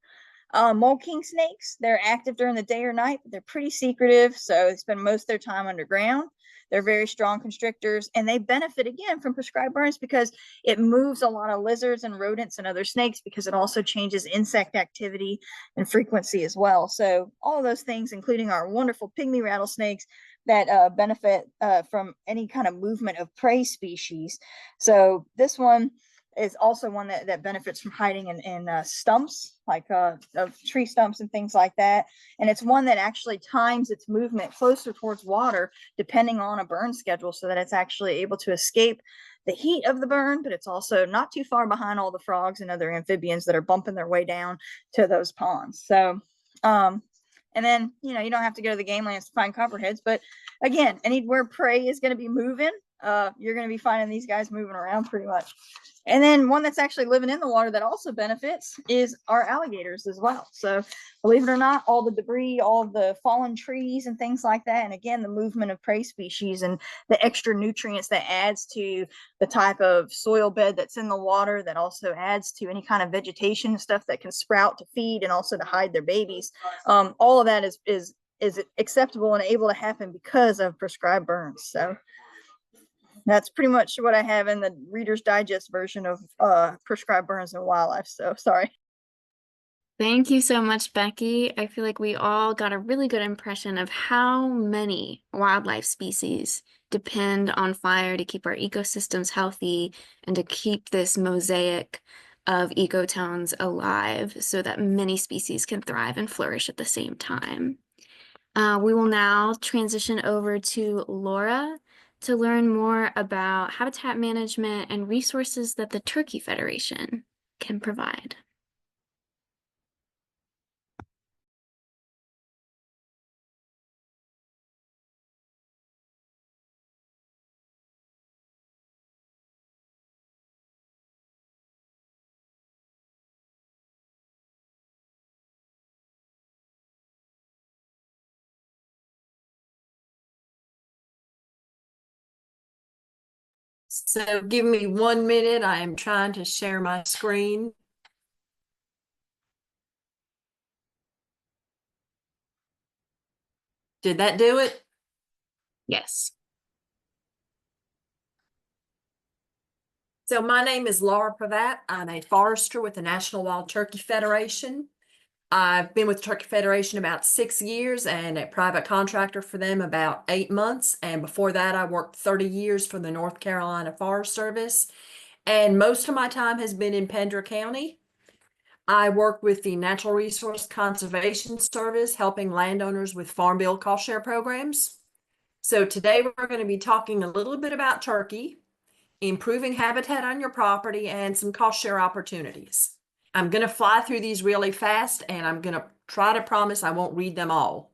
Mole king snakes, they're active during the day or night, but they're pretty secretive. So they spend most of their time underground. They're very strong constrictors, and they benefit again from prescribed burns because it moves a lot of lizards and rodents and other snakes, because it also changes insect activity and frequency as well. So all of those things, including our wonderful pygmy rattlesnakes that benefit from any kind of movement of prey species. So this one is also one that benefits from hiding in stumps, like of tree stumps and things like that. And it's one that actually times its movement closer towards water, depending on a burn schedule, so that it's actually able to escape the heat of the burn, but it's also not too far behind all the frogs and other amphibians that are bumping their way down to those ponds. So, and then, you don't have to go to the game lands to find copperheads, but again, anywhere prey is going to be moving, you're going to be finding these guys moving around pretty much. And then one that's actually living in the water that also benefits is our alligators as well. So believe it or not, all the debris, all of the fallen trees and things like that. And again, the movement of prey species and the extra nutrients that adds to the type of soil bed that's in the water, that also adds to any kind of vegetation stuff that can sprout to feed and also to hide their babies. All of that is acceptable and able to happen because of prescribed burns. So that's pretty much what I have in the Reader's Digest version of prescribed burns and wildlife. So sorry. Thank you so much, Becky. I feel like we all got a really good impression of how many wildlife species depend on fire to keep our ecosystems healthy and to keep this mosaic of ecotones alive so that many species can thrive and flourish at the same time. We will now transition over to Laura to learn more about habitat management and resources that the Turkey Federation can provide. So give me 1 minute. I am trying to share my screen. Did that do it? Yes. So my name is Laura Pravat. I'm a forester with the National Wild Turkey Federation. I've been with Turkey Federation about 6 years and a private contractor for them about 8 months. And before that, I worked 30 years for the North Carolina Forest Service. And most of my time has been in Pender County. I work with the Natural Resource Conservation Service, helping landowners with farm bill cost share programs. So today we're going to be talking a little bit about turkey, improving habitat on your property, and some cost share opportunities. I'm going to fly through these really fast, and I'm going to try to promise I won't read them all.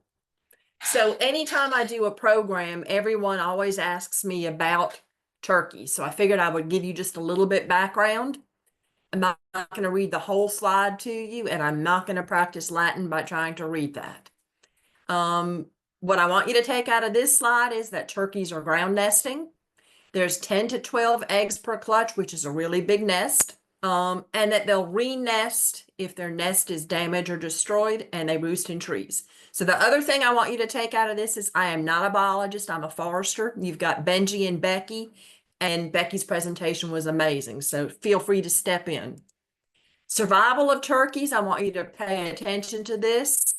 So anytime I do a program, everyone always asks me about turkey. So I figured I would give you just a little bit background. I'm not going to read the whole slide to you, and I'm not going to practice Latin by trying to read that. What I want you to take out of this slide is that turkeys are ground nesting. There's 10 to 12 eggs per clutch, which is a really big nest. And that they'll re-nest if their nest is damaged or destroyed, and they roost in trees. So the other thing I want you to take out of this is I am not a biologist, I'm a forester. You've got Benji and Becky, and Becky's presentation was amazing. So feel free to step in. Survival of turkeys, I want you to pay attention to this.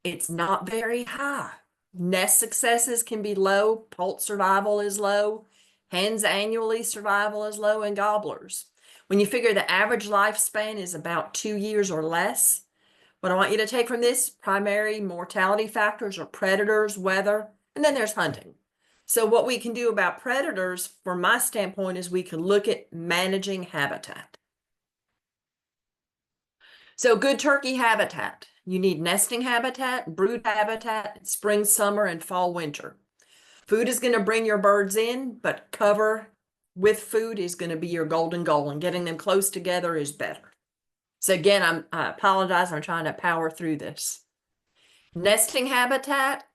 It's not very high. Nest successes can be low, poult survival is low, hens annually survival is low, and gobblers. When you figure the average lifespan is about 2 years or less, what I want you to take from this, primary mortality factors are predators, weather, and then there's hunting. So what we can do about predators, from my standpoint, is we can look at managing habitat. So good turkey habitat. You need nesting habitat, brood habitat, spring, summer, and fall, winter. Food is going to bring your birds in, but cover with food is going to be your golden goal, and getting them close together is better. So again, I apologize. I'm trying to power through this. Nesting habitat.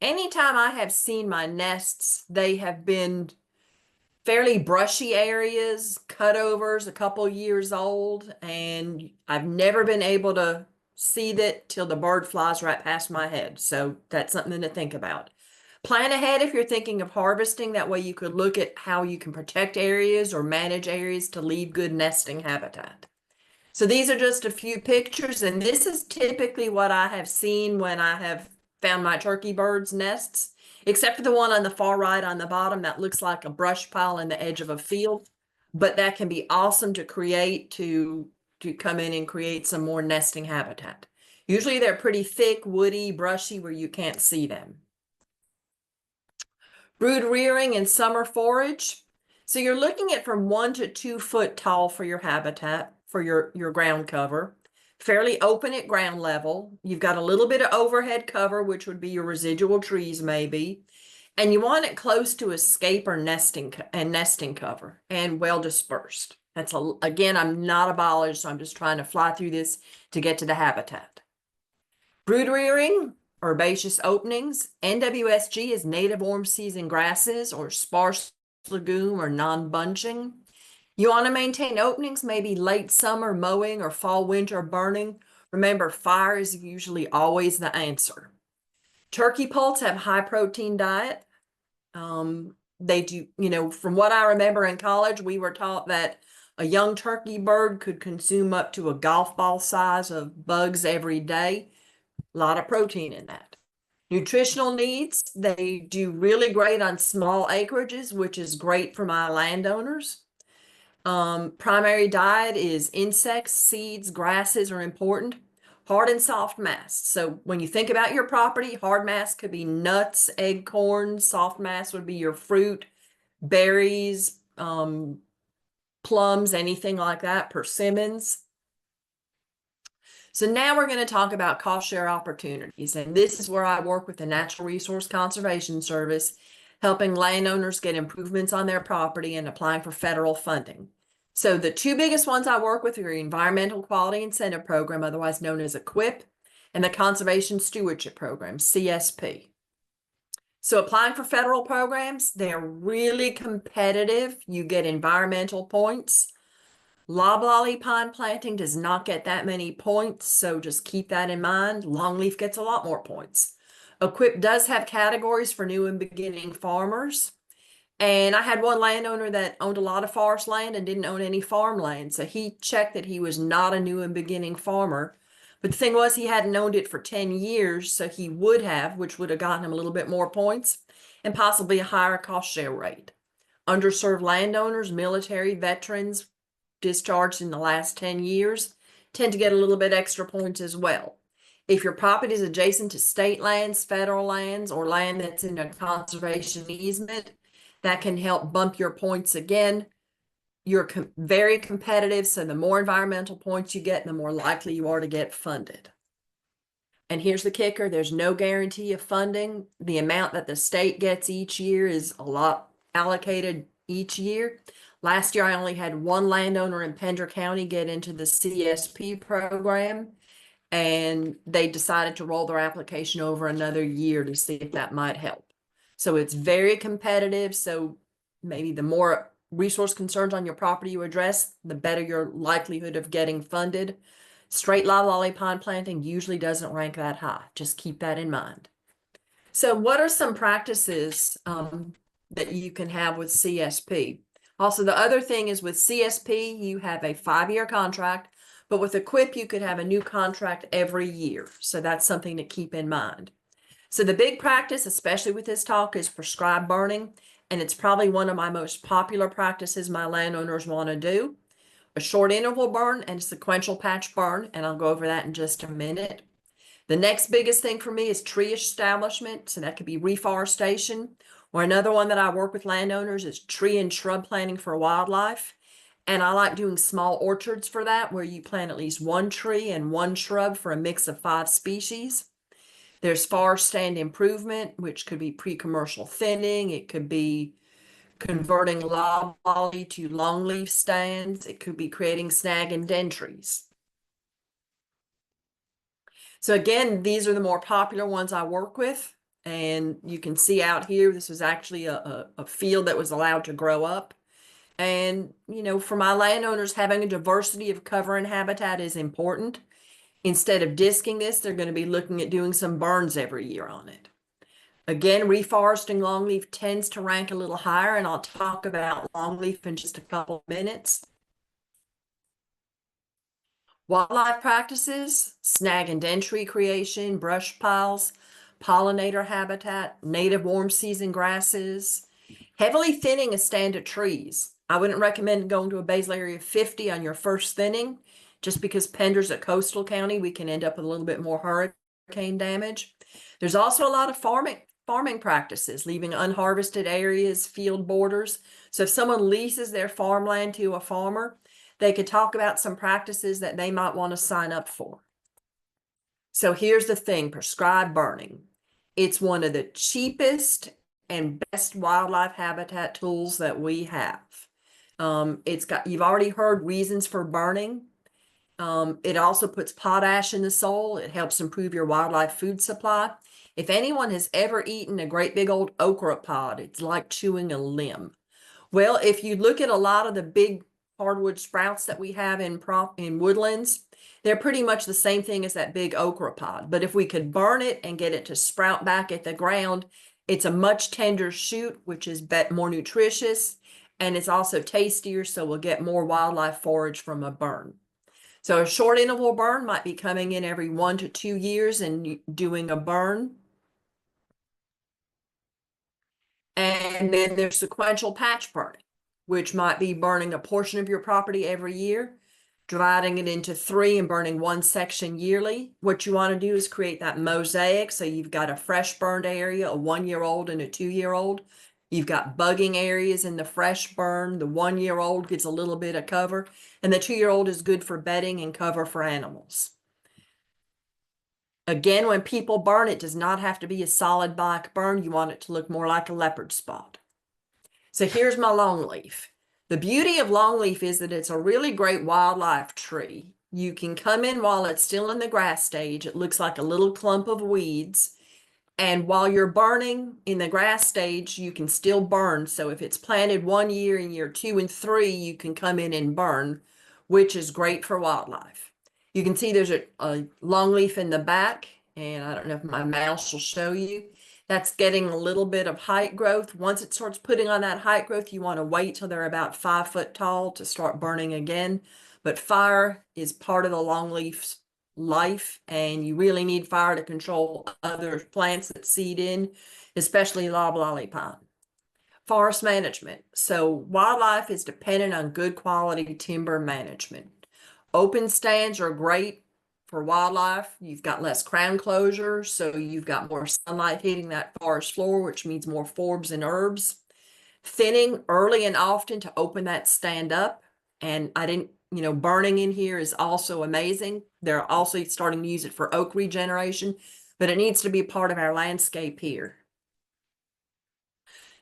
Anytime I have seen my nests, they have been fairly brushy areas, cutovers, a couple years old, and I've never been able to see that till the bird flies right past my head. So that's something to think about. Plan ahead if you're thinking of harvesting. That way you could look at how you can protect areas or manage areas to leave good nesting habitat. So these are just a few pictures, and this is typically what I have seen when I have found my turkey birds' nests, except for the one on the far right on the bottom that looks like a brush pile in the edge of a field. But that can be awesome to create, to come in and create some more nesting habitat. Usually they're pretty thick, woody, brushy, where you can't see them. Brood rearing and summer forage. So you're looking at from 1 to 2 foot tall for your habitat, for your ground cover. Fairly open at ground level. You've got a little bit of overhead cover, which would be your residual trees maybe. And you want it close to escape or nesting cover, and well dispersed. Again, I'm not a biologist, so I'm just trying to fly through this to get to the habitat. Brood rearing, herbaceous openings. NWSG is native warm season grasses or sparse legume or non-bunching. You want to maintain openings, maybe late summer mowing or fall winter burning. Remember, fire is usually always the answer. Turkey poults have high protein diet. They do, from what I remember in college, we were taught that a young turkey bird could consume up to a golf ball size of bugs every day. A lot of protein in that. Nutritional needs, they do really great on small acreages, which is great for my landowners. Primary diet is insects, seeds, grasses are important. Hard and soft mass. So when you think about your property, hard mass could be nuts, acorns. Soft mass would be your fruit, berries, plums, anything like that, persimmons. So now we're going to talk about cost share opportunities. And this is where I work with the Natural Resource Conservation Service, helping landowners get improvements on their property and applying for federal funding. So the two biggest ones I work with are the Environmental Quality Incentive Program, otherwise known as EQIP, and the Conservation Stewardship Program, CSP. So applying for federal programs, they're really competitive. You get environmental points. Loblolly pine planting does not get that many points, so just keep that in mind. Longleaf gets a lot more points. Equip does have categories for new and beginning farmers. And I had one landowner that owned a lot of forest land and didn't own any farmland. So he checked that he was not a new and beginning farmer. But the thing was, he hadn't owned it for 10 years, so he would have, which would have gotten him a little bit more points and possibly a higher cost share rate. Underserved landowners, military, veterans discharged in the last 10 years tend to get a little bit extra points as well. If your property is adjacent to state lands, federal lands, or land that's in a conservation easement, that can help bump your points again. You're very competitive, so the more environmental points you get, the more likely you are to get funded. And here's the kicker, there's no guarantee of funding. The amount that the state gets each year is a lot allocated each year. Last year, I only had one landowner in Pender County get into the CSP program, and they decided to roll their application over another year to see if that might help. So it's very competitive. So maybe the more resource concerns on your property you address, the better your likelihood of getting funded. Straight loblolly pine planting usually doesn't rank that high. Just keep that in mind. So what are some practices that you can have with CSP? Also, the other thing is with CSP, you have a 5-year contract, but with Equip, you could have a new contract every year. So that's something to keep in mind. So the big practice, especially with this talk, is prescribed burning. And it's probably one of my most popular practices my landowners want to do. A short interval burn and a sequential patch burn, and I'll go over that in just a minute. The next biggest thing for me is tree establishment. So that could be reforestation, or another one that I work with landowners is tree and shrub planting for wildlife. And I like doing small orchards for that, where you plant at least one tree and one shrub for a mix of 5 species. There's forest stand improvement, which could be pre-commercial thinning. It could be converting loblolly to longleaf stands. It could be creating snag and den trees. So again, these are the more popular ones I work with. And you can see out here, this was actually a field that was allowed to grow up. And, you know, for my landowners, having a diversity of cover and habitat is important. Instead of disking this, they're going to be looking at doing some burns every year on it. Again, reforesting longleaf tends to rank a little higher, and I'll talk about longleaf in just a couple of minutes. Wildlife practices, snag and den tree creation, brush piles, pollinator habitat, native warm season grasses, heavily thinning a stand of trees. I wouldn't recommend going to a basal area of 50 on your first thinning, just because Pender's a coastal county, we can end up with a little bit more hurricane damage. There's also a lot of farming practices, leaving unharvested areas, field borders. So if someone leases their farmland to a farmer, they could talk about some practices that they might want to sign up for. So here's the thing, prescribed burning. It's one of the cheapest and best wildlife habitat tools that we have. You've already heard reasons for burning. It also puts potash in the soil. It helps improve your wildlife food supply. If anyone has ever eaten a great big old okra pod, it's like chewing a limb. Well, if you look at a lot of the big hardwood sprouts that we have in woodlands, they're pretty much the same thing as that big okra pod. But if we could burn it and get it to sprout back at the ground, it's a much tender shoot, which is more nutritious, and it's also tastier, so we'll get more wildlife forage from a burn. So a short interval burn might be coming in every 1 to 2 years and doing a burn. And then there's sequential patch burning, which might be burning a portion of your property every year, dividing it into 3 and burning 1 section yearly. What you want to do is create that mosaic. So you've got a fresh burned area, a 1-year-old and a 2-year-old. You've got bugging areas in the fresh burn. The 1-year-old gets a little bit of cover, and the 2-year-old is good for bedding and cover for animals. Again, when people burn, it does not have to be a solid black burn. You want it to look more like a leopard spot. So here's my longleaf. The beauty of longleaf is that it's a really great wildlife tree. You can come in while it's still in the grass stage. It looks like a little clump of weeds. And while you're burning in the grass stage, you can still burn. So if it's planted 1 year, in year 2 and 3, you can come in and burn, which is great for wildlife. You can see there's a longleaf in the back, and I don't know if my mouse will show you. That's getting a little bit of height growth. Once it starts putting on that height growth, you want to wait till they're about 5 foot tall to start burning again. But fire is part of the longleaf's life, and you really need fire to control other plants that seed in, especially loblolly pine. Forest management. So wildlife is dependent on good quality timber management. Open stands are great for wildlife. You've got less crown closure, so you've got more sunlight hitting that forest floor, which means more forbs and herbs. Thinning early and often to open that stand up. And I didn't, burning in here is also amazing. They're also starting to use it for oak regeneration, but it needs to be part of our landscape here.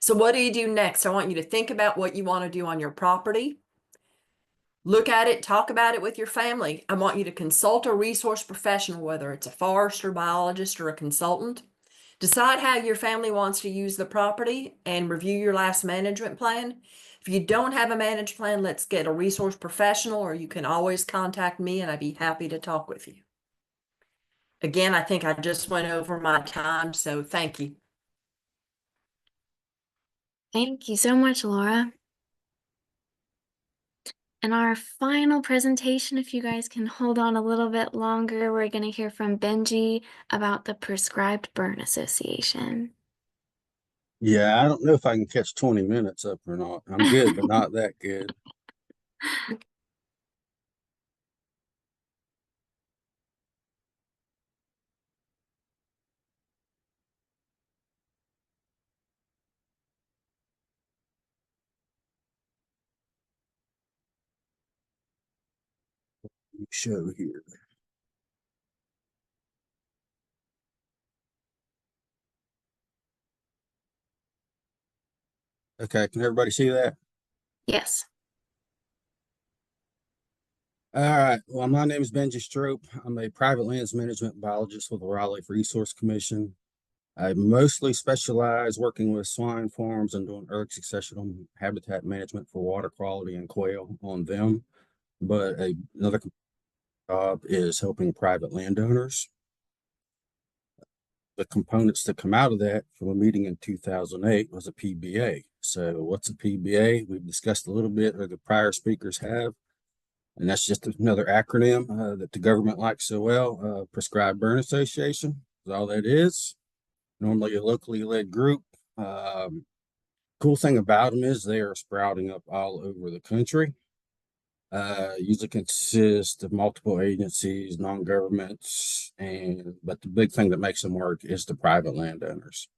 So what do you do next? I want you to think about what you want to do on your property. Look at it, talk about it with your family. I want you to consult a resource professional, whether it's a forester, biologist, or a consultant. Decide how your family wants to use the property and review your last management plan. If you don't have a managed plan, let's get a resource professional, or you can always contact me and I'd be happy to talk with you. Again, I think I just went over my time, so thank you. Thank you so much, Laura. And our final presentation, if you guys can hold on a little bit longer, we're going to hear from Benji about the Prescribed Burn Association. Yeah, I don't know if I can catch 20 minutes up or not. I'm good, but not that good. Show here. Okay, can everybody see that? Yes. All right. Well, my name is Benji Strope. I'm a private lands management biologist with the Wildlife Resource Commission. I mostly specialize working with swine farms and doing erg successional habitat management for water quality and quail on them. But another job is helping private landowners. The components that come out of that from a meeting in 2008 was a PBA. So what's a PBA? We've discussed a little bit, or the prior speakers have, and that's just another acronym that the government likes so well. Prescribed Burn Association is all that is. Normally a locally led group. Cool thing about them is they are sprouting up all over the country. Usually consist of multiple agencies, non-governments, but the big thing that makes them work is the private landowners.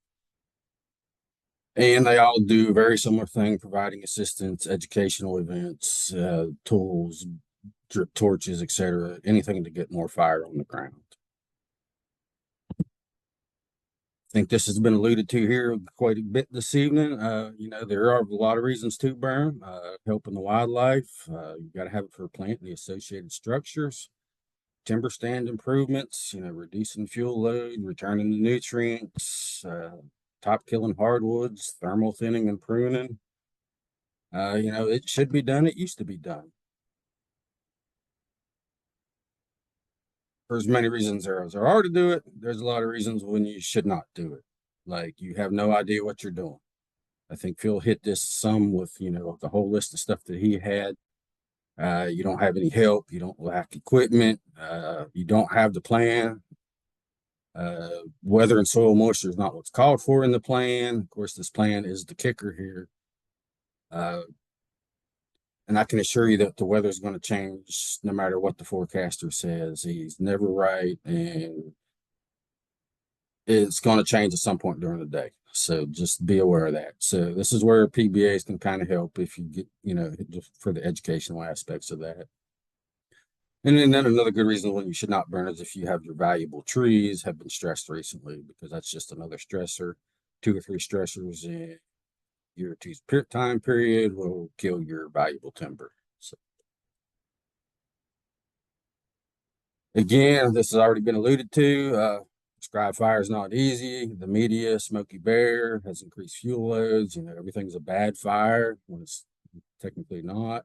And they all do a very similar thing, providing assistance, educational events, tools, drip torches, etc., anything to get more fire on the ground. I think this has been alluded to here quite a bit this evening. There are a lot of reasons to burn, helping the wildlife. You got to have it for planting the associated structures, timber stand improvements, reducing fuel load, returning the nutrients, top killing hardwoods, thermal thinning and pruning. It should be done. It used to be done. For as many reasons there are to do it, there's a lot of reasons when you should not do it. Like you have no idea what you're doing. I think Phil hit this some with, the whole list of stuff that he had. You don't have any help. You don't lack equipment. You don't have the plan. Weather and soil moisture is not what's called for in the plan. Of course, this plan is the kicker here. And I can assure you that the weather is going to change no matter what the forecaster says. He's never right, and it's going to change at some point during the day. So just be aware of that. So this is where PBAs can kind of help if you get, for the educational aspects of that. And then another good reason when you should not burn is if you have your valuable trees have been stressed recently, because that's just another stressor. 2 or 3 stressors in year or two's time period will kill your valuable timber. So again, this has already been alluded to. prescribed fire is not easy. The media, Smokey Bear, has increased fuel loads. Everything's a bad fire when it's technically not.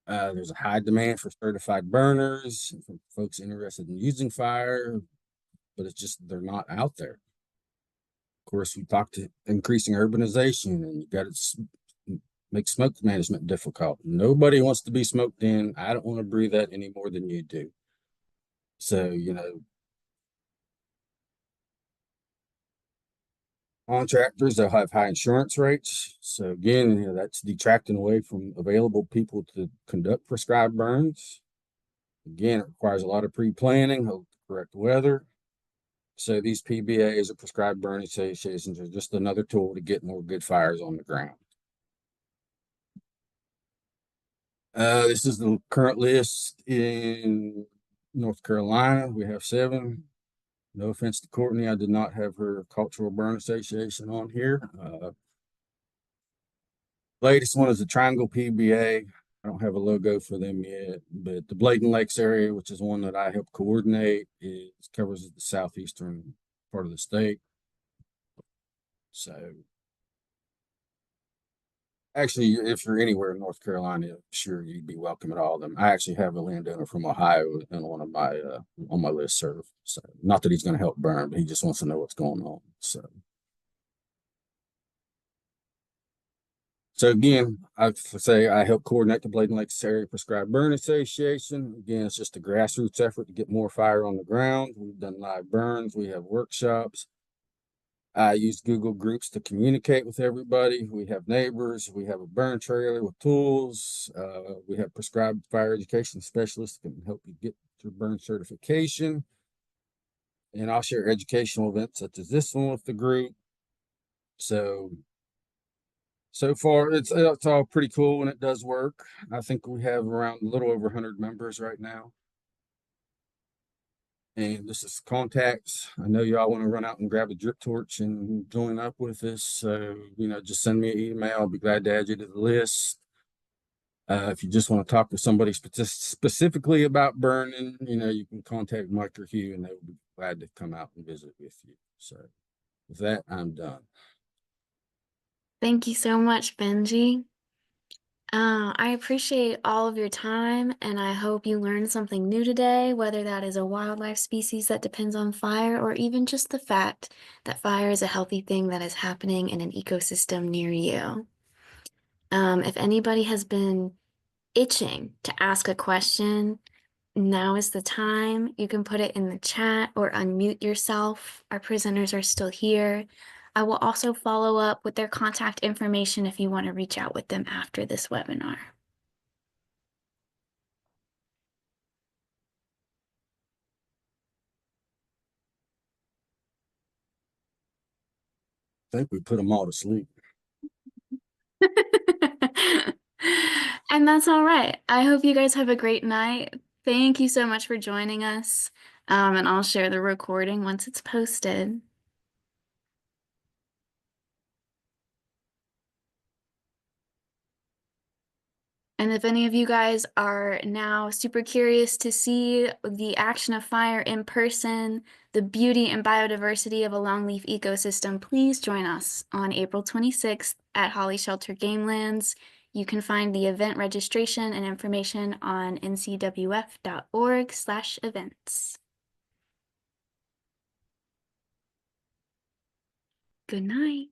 There's a high demand for certified burners from folks interested in using fire, but it's just they're not out there. Of course, we talked to increasing urbanization, and you got to make smoke management difficult. Nobody wants to be smoked in. I don't want to breathe that any more than you do. So, contractors, they'll have high insurance rates. So again, that's detracting away from available people to conduct prescribed burns. Again, it requires a lot of pre-planning, hope the correct weather. So these PBAs or prescribed burn associations are just another tool to get more good fires on the ground. This is the current list in North Carolina. We have 7. No offense to Courtney, I did not have her Cultural Burn Association on here. Latest one is the Triangle PBA. I don't have a logo for them yet, but the Bladen Lakes area, which is one that I help coordinate, covers the southeastern part of the state. So actually, if you're anywhere in North Carolina, sure, you'd be welcome at all of them. I actually have a landowner from Ohio in one of my on my listserv. So not that he's going to help burn, but he just wants to know what's going on. So again, I say I help coordinate the Bladen Lakes Area Prescribed Burn Association. Again, it's just a grassroots effort to get more fire on the ground. We've done live burns. We have workshops. I use Google Groups to communicate with everybody. We have neighbors. We have a burn trailer with tools. We have prescribed fire education specialists that can help you get your burn certification. And I'll share educational events such as this one with the group. So far, it's all pretty cool and it does work. I think we have around a little over 100 members right now. And this is contacts. I know y'all want to run out and grab a drip torch and join up with us. So, just send me an email. I'll be glad to add you to the list. If you just want to talk to somebody specifically about burning, you can contact Mike or Hugh and they will be glad to come out and visit with you. So with that, I'm done. Thank you so much, Benji. I appreciate all of your time, and I hope you learned something new today, whether that is a wildlife species that depends on fire, or even just the fact that fire is a healthy thing that is happening in an ecosystem near you. If anybody has been itching to ask a question, now is the time. You can put it in the chat or unmute yourself. Our presenters are still here. I will also follow up with their contact information if you want to reach out with them after this webinar. I think we put them all to sleep. And that's all right. I hope you guys have a great night. Thank you so much for joining us. And I'll share the recording once it's posted. And if any of you guys are now super curious to see the action of fire in person, the beauty and biodiversity of a longleaf ecosystem, please join us on April 26th at Holly Shelter Gamelands. You can find the event registration and information on ncwf.org/events. Good night.